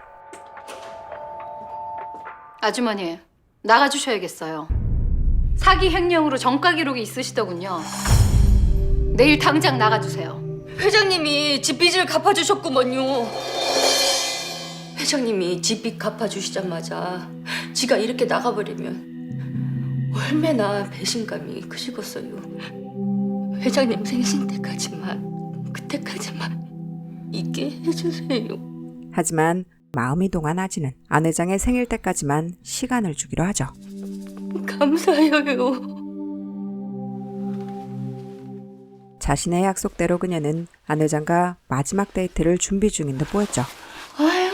아주머니, 나가주셔야겠어요. 사기 횡령으로 전과 기록이 있으시더군요. 내일 당장 나가주세요. 회장님이 집빚을 갚아주셨구먼요. 회장님이 집빚 갚아주시자마자 지가 이렇게 나가버리면 얼마나 배신감이 크시겠어요. 회장님 생신 때까지만, 그때까지만 있게 해주세요. 하지만 마음이 동한 아지는 아내장의 생일 때까지만 시간을 주기로 하죠. 감사해요. 자신의 약속대로 그녀는 아내장과 마지막 데이트를 준비 중인 듯 보였죠. 아유,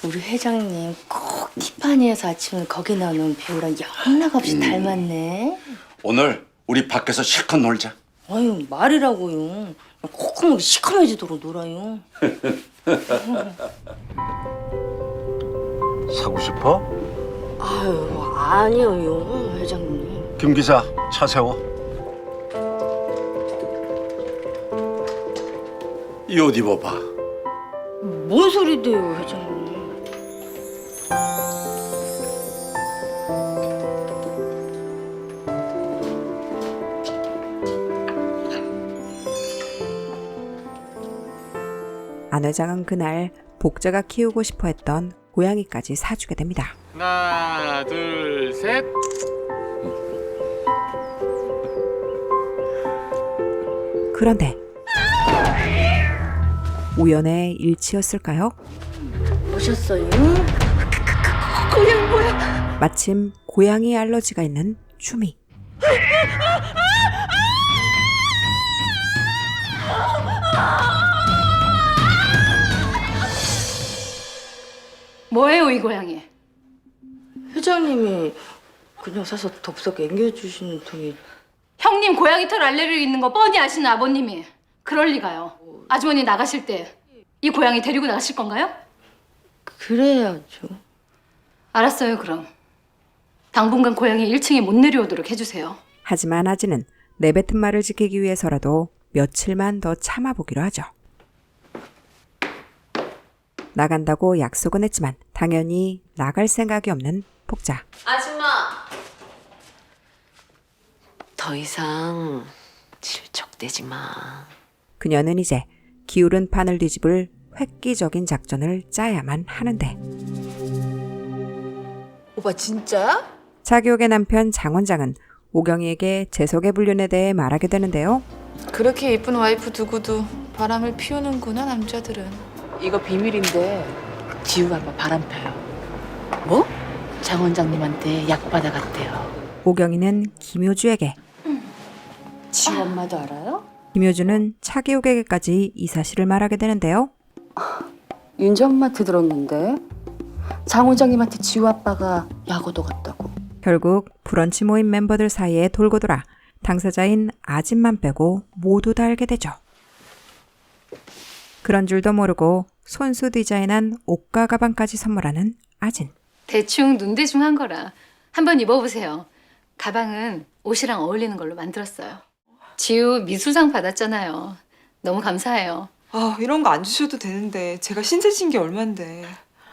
우리 회장님 꼭 티파니에서 아침을 거기 나오는 배우랑 영락없이 닮았네. 오늘 우리 밖에서 실컷 놀자. 아유, 말이라고요. 콧구멍이 시커매지도록 놀아요. 사고 싶어? 아유, 아니에요, 회장님. 김 기사 차 세워. 이 옷 입어봐. 뭔 소리대요, 회장님. 아내장은 그날 복자가 키우고 싶어 했던 고양이까지 사주게 됩니다. 하나, 둘, 셋. 그런데 우연의 일치였을까요? 오셨어요? 고양이 뭐야? 마침 고양이 알러지가 있는 추미. 뭐예요, 이 고양이? 회장님이 그냥 사서 덥석 앵겨주시는 통이. 형님 고양이 털 알레르기 있는 거 뻔히 아시는 아버님이 그럴 리가요. 아주머니 나가실 때 이 고양이 데리고 나가실 건가요? 그래야죠. 알았어요, 그럼. 당분간 고양이 1층에 못 내려오도록 해주세요. 하지만 아지는 내뱉은 말을 지키기 위해서라도 며칠만 더 참아보기로 하죠. 나간다고 약속은 했지만 당연히 나갈 생각이 없는 복자. 아줌마. 더 이상 질척대지 마. 그녀는 이제 기울은 판을 뒤집을 획기적인 작전을 짜야만 하는데. 오빠 진짜야? 차기옥의 남편 장 원장은 오경이에게 재석의 불륜에 대해 말하게 되는데요. 그렇게 예쁜 와이프 두고도 바람을 피우는구나 남자들은. 이거 비밀인데 지우가 아빠 바람 펴요. 뭐? 장 원장님한테 약 받아갔대요. 오경이는 김효주에게 지우 엄마도 알아요? 김효주는 차기욱에게까지 이 사실을 말하게 되는데요. 윤지 엄마한테 들었는데 장 원장님한테 지우 아빠가 약오도 갔다고. 결국 브런치 모임 멤버들 사이에 돌고 돌아 당사자인 아진만 빼고 모두 다 알게 되죠. 그런 줄도 모르고 손수 디자인한 옷과 가방까지 선물하는 아진. 대충 눈대중한 거라 한번 입어보세요. 가방은 옷이랑 어울리는 걸로 만들었어요. 지우 미술상 받았잖아요. 너무 감사해요. 아, 이런 거 안 주셔도 되는데 제가 신세진 게 얼만데.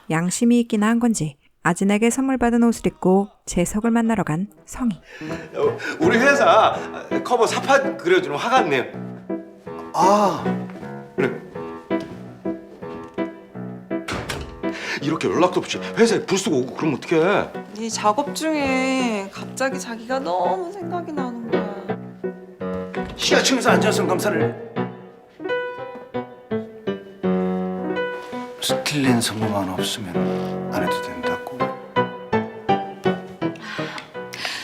양심이 있긴 한 건지 아진에게 선물 받은 옷을 입고 재석을 만나러 간 성희. 우리 회사 커버 사판 그려주는 화가네요. 아, 그래. 이렇게 연락도 없이 회사에 불 쓰고 오고 그러면 어떡해? 이 작업 중에 갑자기 자기가 너무 생각이 나는 거야. 시야층에서 앉아서 검사를. 스틸렌 선고만 없으면 안 해도 된다고.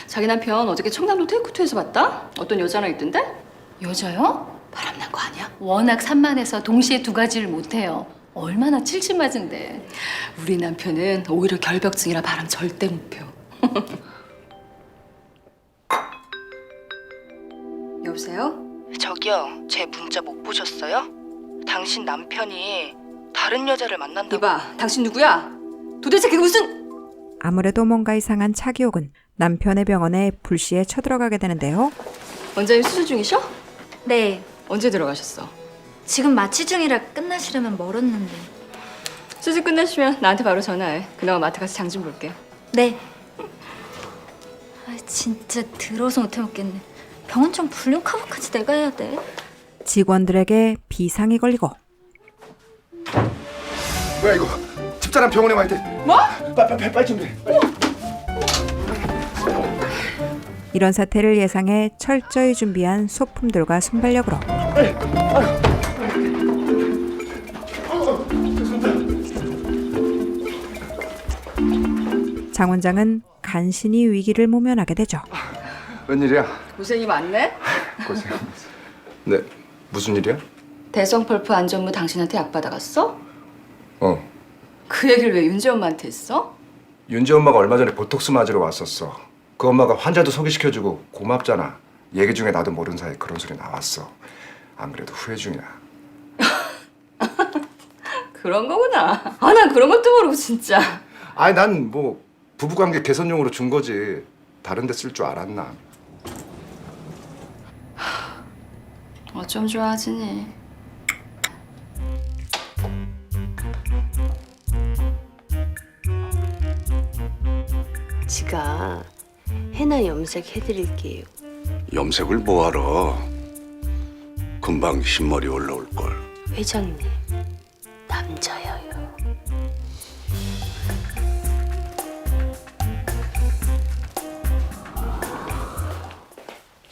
자기 남편 어저께 청담도 테이크투에서 봤다? 어떤 여자랑 있던데? 여자요? 바람난 거 아니야? 워낙 산만해서 동시에 두 가지를 못해요. 얼마나 칠칠맞은데. 우리 남편은 오히려 결벽증이라 바람 절대 못 펴. 여보세요? 저기요, 제 문자 못 보셨어요? 당신 남편이 다른 여자를 만난다고. 이봐, 당신 누구야? 도대체 그게 무슨... 아무래도 뭔가 이상한 차기옥은 남편의 병원에 불시에 쳐들어가게 되는데요. 원장님 수술 중이셔? 네. 언제 들어가셨어? 지금 마취 중이라 끝나시려면 멀었는데. 수술 끝나시면 나한테 바로 전화해. 그나마 마트 가서 장 좀 볼게. 네. 아, 진짜 더러워서 못 해먹겠네. 병원 좀 불륜 커버까지 내가 해야 돼. 직원들에게 비상이 걸리고 뭐야 이거? 집사람 병원에 와 있대. 뭐? 빨리 좀 해. 이런 사태를 예상해 철저히 준비한 소품들과 순발력으로 장 원장은 간신히 위기를 모면하게 되죠. 웬일이야? 고생이 많네? 고생. 네, 무슨 일이야? 대성펄프 안전무 당신한테 약 받아갔어? 어, 그 얘기를 왜 윤지 엄마한테 했어? 윤지 엄마가 얼마 전에 보톡스 맞으러 왔었어. 그 엄마가 환자도 소개시켜주고 고맙잖아. 얘기 중에 나도 모르는 사이에 그런 소리 나왔어. 안 그래도 후회 중이야. 그런 거구나. 아, 난 그런 것도 모르고 진짜. 아니 난 뭐 부부관계 개선용으로 준 거지. 다른 데 쓸 줄 알았나. 어쩜 좋아하지니. 지가 해나 염색해드릴게요. 염색을 뭐하러? 금방 흰머리 올라올걸. 회장님, 남자여요.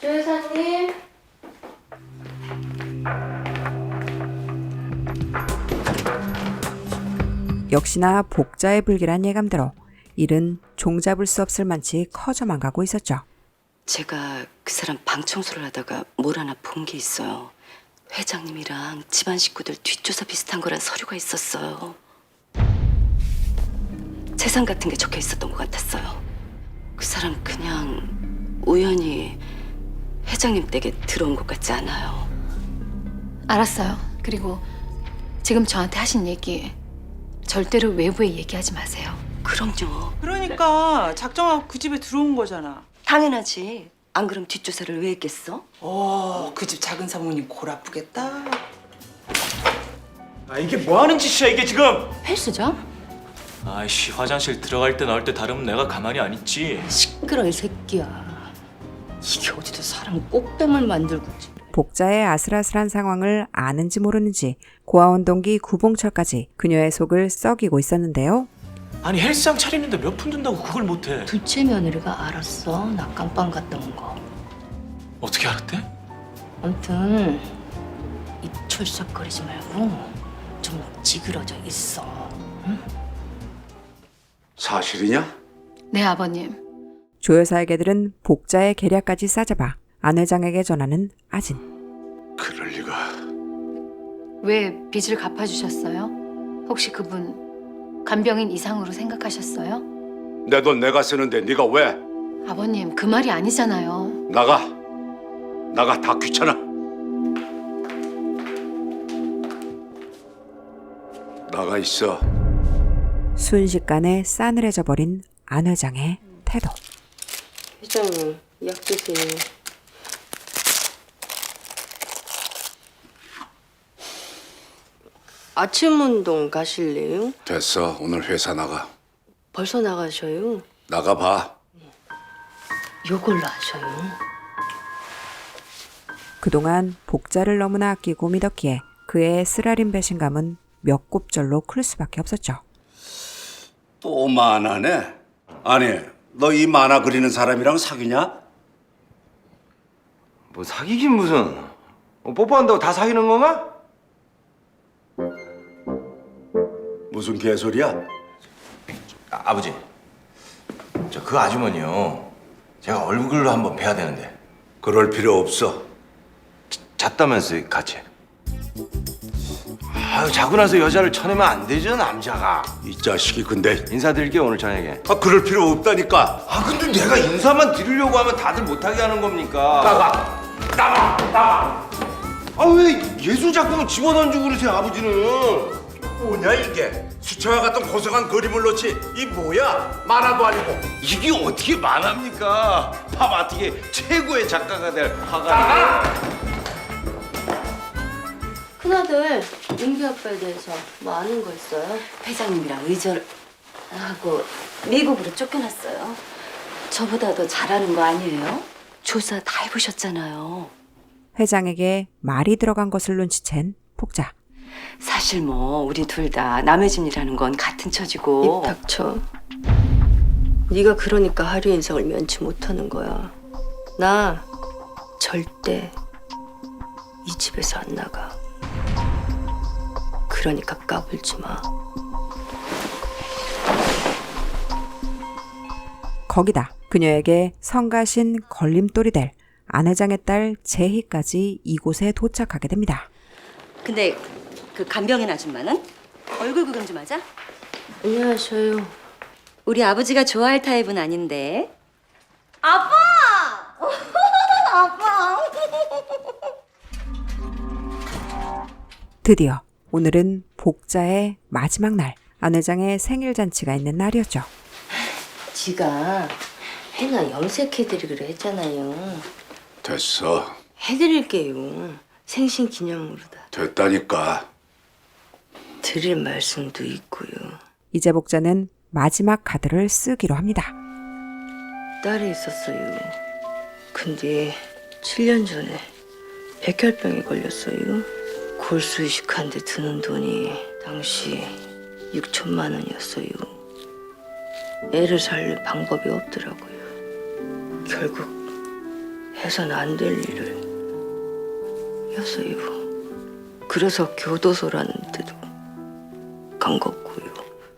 조 여사님. 역시나 복자의 불길한 예감대로 일은 종잡을 수 없을 만치 커져만 가고 있었죠. 제가 그 사람 방 청소를 하다가 뭘 하나 본 게 있어요. 회장님이랑 집안 식구들 뒷조사 비슷한 거란 서류가 있었어요. 재산 같은 게 적혀 있었던 것 같았어요. 그 사람 그냥 우연히 회장님 댁에 들어온 것 같지 않아요. 알았어요. 그리고 지금 저한테 하신 얘기 절대로 외부에 얘기하지 마세요. 그럼요. 그러니까 작정하고 그 집에 들어온 거잖아. 당연하지. 안 그럼 뒷조사를 왜 했겠어? 그 집 작은 사모님 골 아프겠다. 아 이게 뭐 하는 짓이야 이게 지금? 헬스장? 아이씨 화장실 들어갈 때 나올 때 다르면 내가 가만히 안 있지. 시끄러 이 새끼야. 이게 어디서 사람 꽃뱀을 만들고. 복자의 아슬아슬한 상황을 아는지 모르는지 고아원 동기 구봉철까지 그녀의 속을 썩이고 있었는데요. 아니 헬스장 차리는데 몇 푼 든다고 그걸 못해. 둘째 며느리가 알았어. 나 깜빵 갔던 거. 어떻게 알았대? 아무튼 입 철썩거리지 말고 좀 찌그러져 있어. 응? 사실이냐? 네, 아버님. 조 여사에게들은 복자의 계략까지 싸잡아 안 회장에게 전하는 아진. 그럴 리가. 왜 빚을 갚아주셨어요? 혹시 그분 간병인 이상으로 생각하셨어요? 내 돈 내가 쓰는데 네가 왜? 아버님, 그 말이 아니잖아요. 나가 다 귀찮아. 나가 있어. 순식간에 싸늘해져 버린 안 회장의 태도. 회장님, 약 드세요. 아침 운동 가실래요? 됐어. 오늘 회사 나가. 벌써 나가셔요? 나가봐. 요걸로 하셔요. 그동안 복자를 너무나 아끼고 믿었기에 그의 쓰라린 배신감은 몇 곱절로 클 수밖에 없었죠. 또 만화네. 아니, 너 이 만화 그리는 사람이랑 사귀냐? 뭐 사귀긴 무슨. 뽀뽀한다고 다 사귀는 건가? 무슨 개소리야? 아버지, 저 그 아주머니요. 제가 얼굴로 한번 뵈야 되는데. 그럴 필요 없어. 잤다면서요, 같이. 아유, 자고 나서 여자를 쳐내면 안 되죠, 남자가. 이 자식이 근데. 인사드릴게요, 오늘 저녁에. 아, 그럴 필요 없다니까. 아, 근데 내가 인사만 드리려고 하면 다들 못하게 하는 겁니까? 나가! 아, 왜 예술 작품을 집어던지고 그러세요, 아버지는? 뭐냐 이게? 수채화 같은 고상한 그림을 놓지. 이 뭐야? 만화도 아니고. 이게 어떻게 만화입니까? 팝아트계 최고의 작가가 될 화가. 큰아들, 민규 아빠에 대해서 뭐 아는 거 있어요? 회장님이랑 의절을 하고 미국으로 쫓겨났어요. 저보다 더 잘하는 거 아니에요? 조사 다 해보셨잖아요. 회장에게 말이 들어간 것을 눈치챈 복자. 사실 뭐 우리 둘 다 남의 집 일하는 건 같은 처지고. 입 닥쳐. 네가 그러니까 하류 인상을 면치 못하는 거야. 나 절대 이 집에서 안 나가. 그러니까 까불지 마. 거기다 그녀에게 성가신 걸림돌이 될 안 회장의 딸 재희까지 이곳에 도착하게 됩니다. 근데 그 간병인 아줌마는? 얼굴 구경 좀 하자. 안녕하세요. 우리 아버지가 좋아할 타입은 아닌데. 아빠! 아빠! 드디어 오늘은 복자의 마지막 날, 안 회장의 생일 잔치가 있는 날이었죠. 지가 해나 염색해드리기로 했잖아요. 됐어. 해드릴게요. 생신 기념으로다. 됐다니까. 드릴 말씀도 있고요. 이제 복자는 마지막 카드를 쓰기로 합니다. 딸이 있었어요. 근데 7년 전에 백혈병에 걸렸어요. 골수 이식한데 드는 돈이 당시 6천만 원이었어요. 애를 살릴 방법이 없더라고요. 결국 해서는 안 될 일을 했어요. 그래서 교도소라는 데도 간 거고요.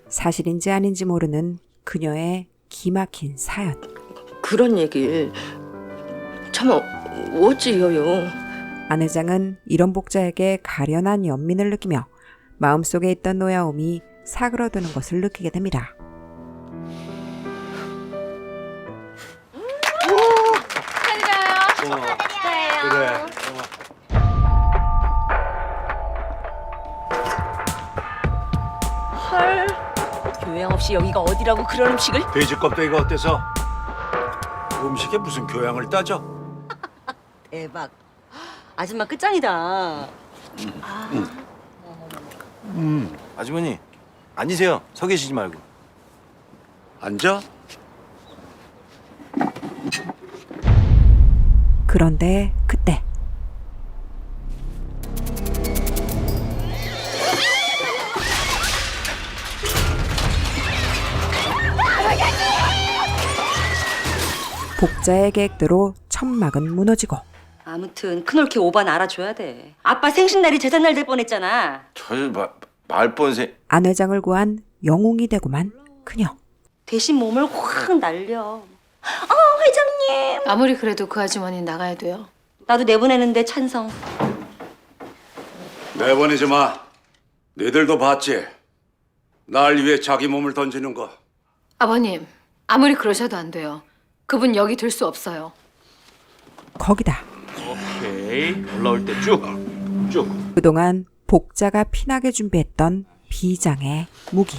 사실인지 아닌지 모르는 그녀의 기막힌 사연. 그런 얘기를 참 어찌해요. 안 회장은 이런 복자에게 가련한 연민을 느끼며 마음속에 있던 노여움이 사그러드는 것을 느끼게 됩니다. 그래. 헐. 교양 없이 여기가 어디라고 그런 음식을? 돼지 껍데기가 어때서? 음식에 무슨 교양을 따져? 대박. 아줌마 끝장이다. 아주머니, 앉으세요. 서 계시지 말고. 앉아? 그런데 그때 복자의 계획대로 천막은 무너지고 아무튼 큰올케 오반 알아줘야 돼. 아빠 생신날이 제삿날 될 뻔했잖아. 저 말뻔세. 안 회장을 구한 영웅이 되고만 그녀. 대신 몸을 확 날려. 회장님 회장님. 아무리 그래도 그 아주머니 나가야 돼요. 나도 내보내는데 찬성. 내보내지 마. 너희들도 봤지? 날 위해 자기 몸을 던지는 거. 아버님, 아무리 그러셔도 안 돼요. 그분 여기 둘 수 없어요. 거기다 오케이. 올라올 때 쭉. 그동안 복자가 피나게 준비했던 비장의 무기.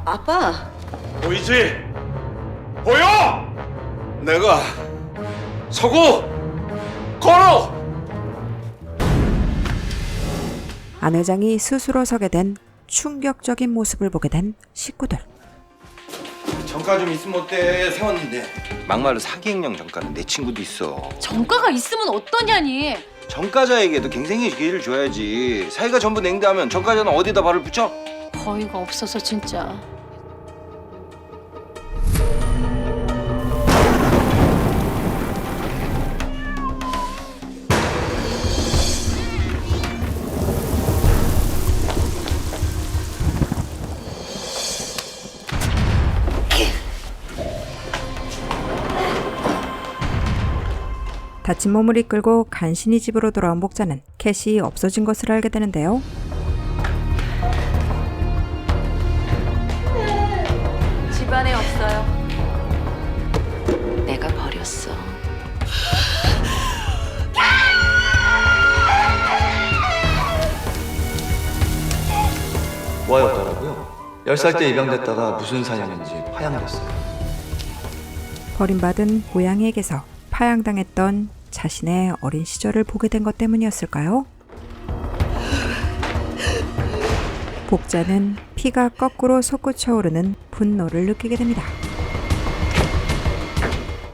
아빠. 보이지? 보여? 내가 서구 걸어. 안 회장이 스스로 서게 된 충격적인 모습을 보게 된 식구들. 정가 좀 있으면 어때? 세웠는데 막말로 사기행령 정가는 내 친구도 있어. 정가가 있으면 어떠냐니. 정가자에게도 갱생의 기회를 줘야지. 사이가 전부 냉담하면 정가자는 어디다 발을 붙여? 거의가 없어서 진짜. 다친 몸을 이끌고 간신히 집으로 돌아온 복자는 캐시 없어진 것을 알게 되는데요. 집안에 없어요. 내가 버렸어. 와였더라고요. 10살 때 입양됐다가 무슨 사연인지 파양됐어요. 버림받은 고양이에게서 파양당했던 자신의 어린 시절을 보게 된 것 때문이었을까요? 복자는 피가 거꾸로 솟구쳐 오르는 분노를 느끼게 됩니다.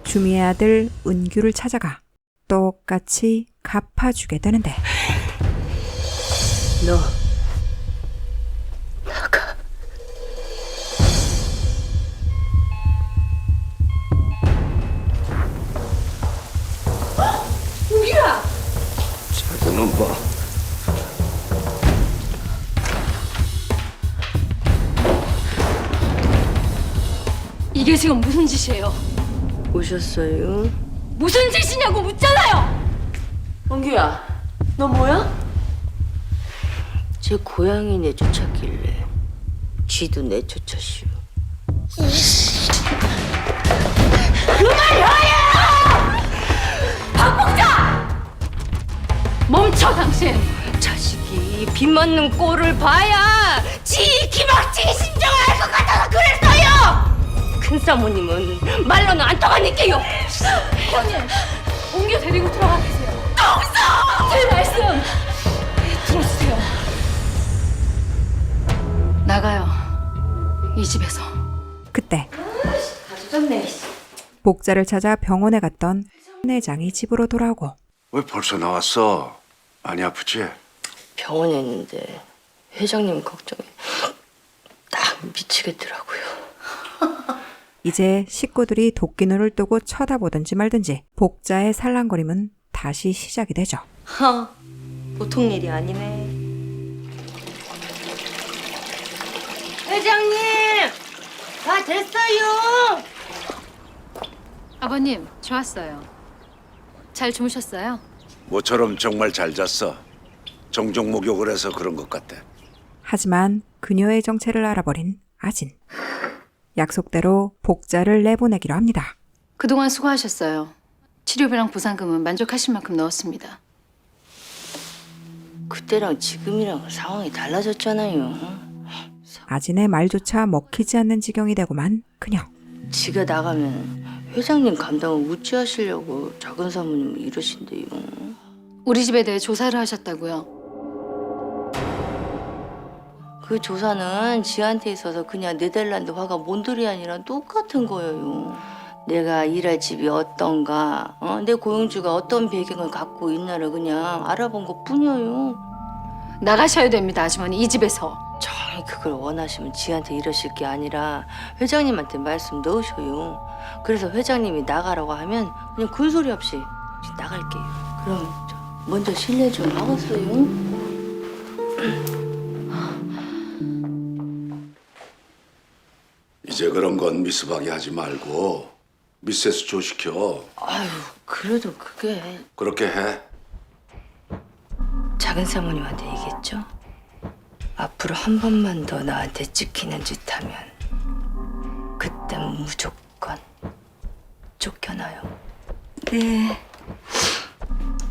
주미의 아들 은규를 찾아가 똑같이 갚아주게 되는데 너 우기야! 작은 오빠. 이게 지금 무슨 짓이에요? 오셨어요? 무슨 짓이냐고 묻잖아요! 은규야, 너 뭐야? 제 고양이 내쫓았길래 쥐도 내쫓았슈. 그만해요! 박복자! 멈춰 당신! 자식이 비 맞는 꼴을 봐야 지 기막지게 심정을 알 것 같아서 그랬어요! 큰 사모님은 말로는 안 통하니까요. 언니, 옮겨 데리고 들어가 계세요. 동서! 제 말씀 들어주세요. 나가요. 이 집에서. 그때 아주 좋네. 복자를 찾아 병원에 갔던 회장이 집으로 돌아오고 왜 벌써 나왔어? 많이 아프지? 병원에 있는데 회장님 걱정이 딱 미치겠더라고요. 이제 식구들이 도끼눈을 뜨고 쳐다보든지 말든지 복자의 살랑거림은 다시 시작이 되죠. 보통 일이 아니네. 회장님, 다 됐어요. 아버님, 좋았어요. 잘 주무셨어요? 모처럼 정말 잘 잤어. 정정 목욕을 해서 그런 것 같아. 하지만 그녀의 정체를 알아버린 아진. 약속대로 복자를 내보내기로 합니다. 그동안 수고하셨어요. 치료비랑 보상금은 만족하실 만큼 넣었습니다. 그때랑 지금이랑 상황이 달라졌잖아요. 아진의 말조차 먹히지 않는 지경이 되고만 그녀. 지가 나가면 회장님 감당을 우찌하시려고 작은 사모님이 이러신대요. 우리 집에 대해 조사를 하셨다고요? 그 조사는 지한테 있어서 그냥 네덜란드 화가 몬드리안이랑 똑같은 거예요. 내가 일할 집이 어떤가, 내 고용주가 어떤 배경을 갖고 있나를 그냥 알아본 것 뿐이에요. 나가셔야 됩니다, 아주머니. 이 집에서. 정말 그걸 원하시면 지한테 이러실 게 아니라 회장님한테 말씀 넣으셔요. 그래서 회장님이 나가라고 하면 그냥 군소리 없이 나갈게요. 그럼 먼저 실례 좀 하겠어요? 이제 그런 건 미스박이 하지 말고 미세스 조시켜. 아유, 그래도 그게 그렇게 해. 작은 사모님한테 얘기했죠? 앞으로 한 번만 더 나한테 찍히는 짓 하면 그땐 무조건 쫓겨나요. 네.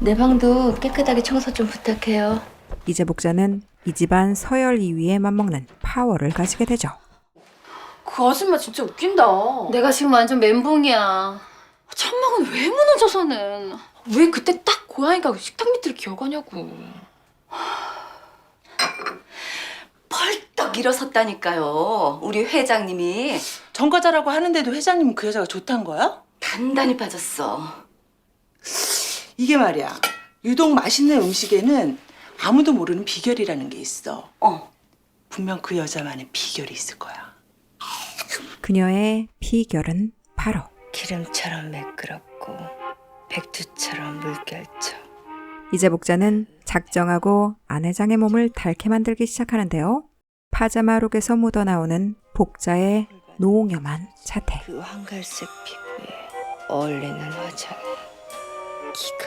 내 방도 깨끗하게 청소 좀 부탁해요. 이제 복자는 이 집안 서열 2위에 맞먹는 파워를 가지게 되죠. 그 아줌마 진짜 웃긴다. 내가 지금 완전 멘붕이야. 천막은 왜 무너져서는. 왜 그때 딱 고양이가 식탁 밑을 기어가냐고. 펄떡 일어섰다니까요. 우리 회장님이. 전과자라고 하는데도 회장님은 그 여자가 좋단 거야? 단단히 빠졌어. 이게 말이야. 유독 맛있는 음식에는 아무도 모르는 비결이라는 게 있어. 분명 그 여자만의 비결이 있을 거야. 그녀의 비결은 바로 기름처럼 매끄럽고 백두처럼 물결쳐. 이제 복자는 작정하고 아내장의 몸을 닳게 만들기 시작하는데요. 파자마룩에서 묻어나오는 복자의 노용염한 자태. 그 황갈색 피부에 어울리는 화장에 기가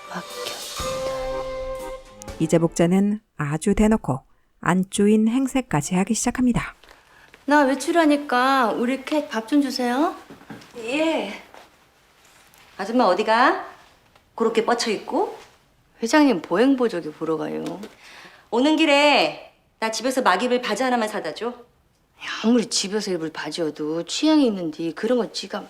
막혀. 이제 복자는 아주 대놓고 안주인 행세까지 하기 시작합니다. 나 외출하니까 우리 캣 밥 좀 주세요. 예. 아줌마 어디가? 그렇게 뻗쳐있고? 회장님 보행보조기 보러 가요. 오는 길에 나 집에서 막 입을 바지 하나만 사다 줘. 아무리 집에서 입을 바지여도 취향이 있는데 그런 거 지가 막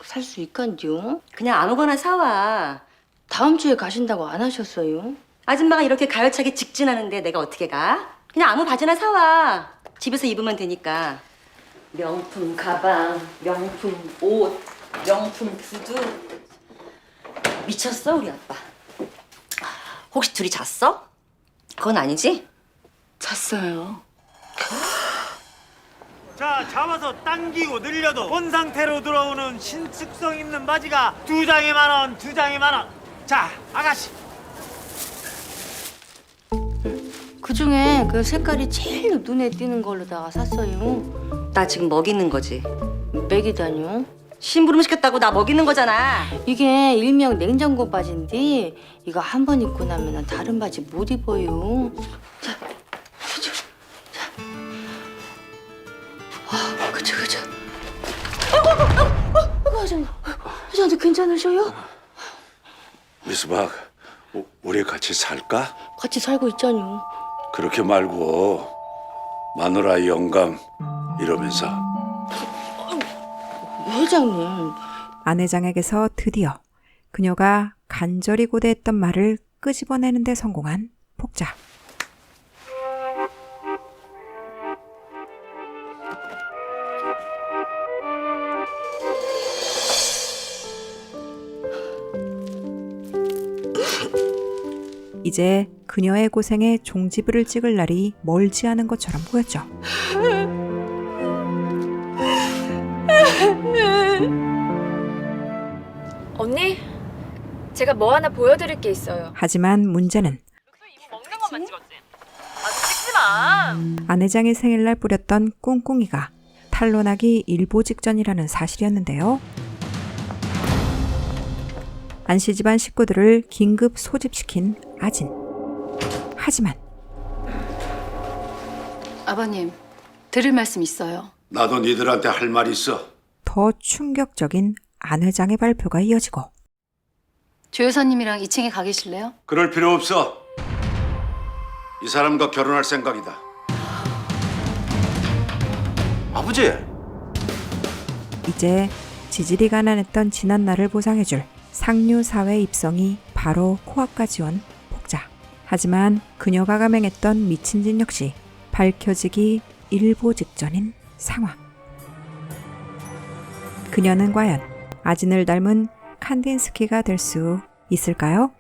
살 수 있간디요? 그냥 아무거나 사와. 다음 주에 가신다고 안 하셨어요? 아줌마가 이렇게 가열차게 직진하는데 내가 어떻게 가? 그냥 아무 바지나 사와. 집에서 입으면 되니까. 명품 가방, 명품 옷, 명품 구두. 미쳤어 우리 아빠. 혹시 둘이 잤어? 그건 아니지? 잤어요. 자, 잡아서 당기고 늘려도 본 상태로 들어오는 신축성 있는 바지가 2장에 10,000원, 2장에 10,000원. 자, 아가씨. 그중에 그 색깔이 제일 눈에 띄는 걸로다가 샀어요. 나 지금 먹이는 거지. 맥이다뇨? 심부름 시켰다고 나 먹이는 거잖아. 이게 일명 냉장고 바지인데 이거 한 번 입고 나면 다른 바지 못 입어요. 자, 그죠? 자. 그죠, 그죠. 아이고, 회장님. 회장님 괜찮으셔요? 미스박, 우리 같이 살까? 같이 살고 있잖요. 그렇게 말고 마누라 영감 이러면서. 회장님. 아내장에게서 드디어 그녀가 간절히 고대했던 말을 끄집어내는 데 성공한 복자. 이제 그녀의 고생에 종지부를 찍을 날이 멀지 않은 것처럼 보였죠. 언니, 제가 뭐 하나 보여드릴 게 있어요. 하지만 문제는 먹는 것만 찍었지. 찍지 마. 아내장의 생일날 뿌렸던 꿍꿍이가 탄로나기 일보 직전이라는 사실이었는데요. 안씨 집안 식구들을 긴급 소집시킨 아진. 하지만 아버님, 들을 말씀 있어요. 나도 니들한테 할 말 있어. 더 충격적인 아내장의 발표가 이어지고 조 여사님이랑 2층에 가 계실래요? 그럴 필요 없어. 이 사람과 결혼할 생각이다. 아버지! 이제 지질이 가난했던 지난날을 보상해줄 상류사회 입성이 바로 코앞까지 온 복자. 하지만 그녀가 감행했던 미친 짓 역시 밝혀지기 일보 직전인 상황. 그녀는 과연 아진을 닮은 칸딘스키가 될 수 있을까요?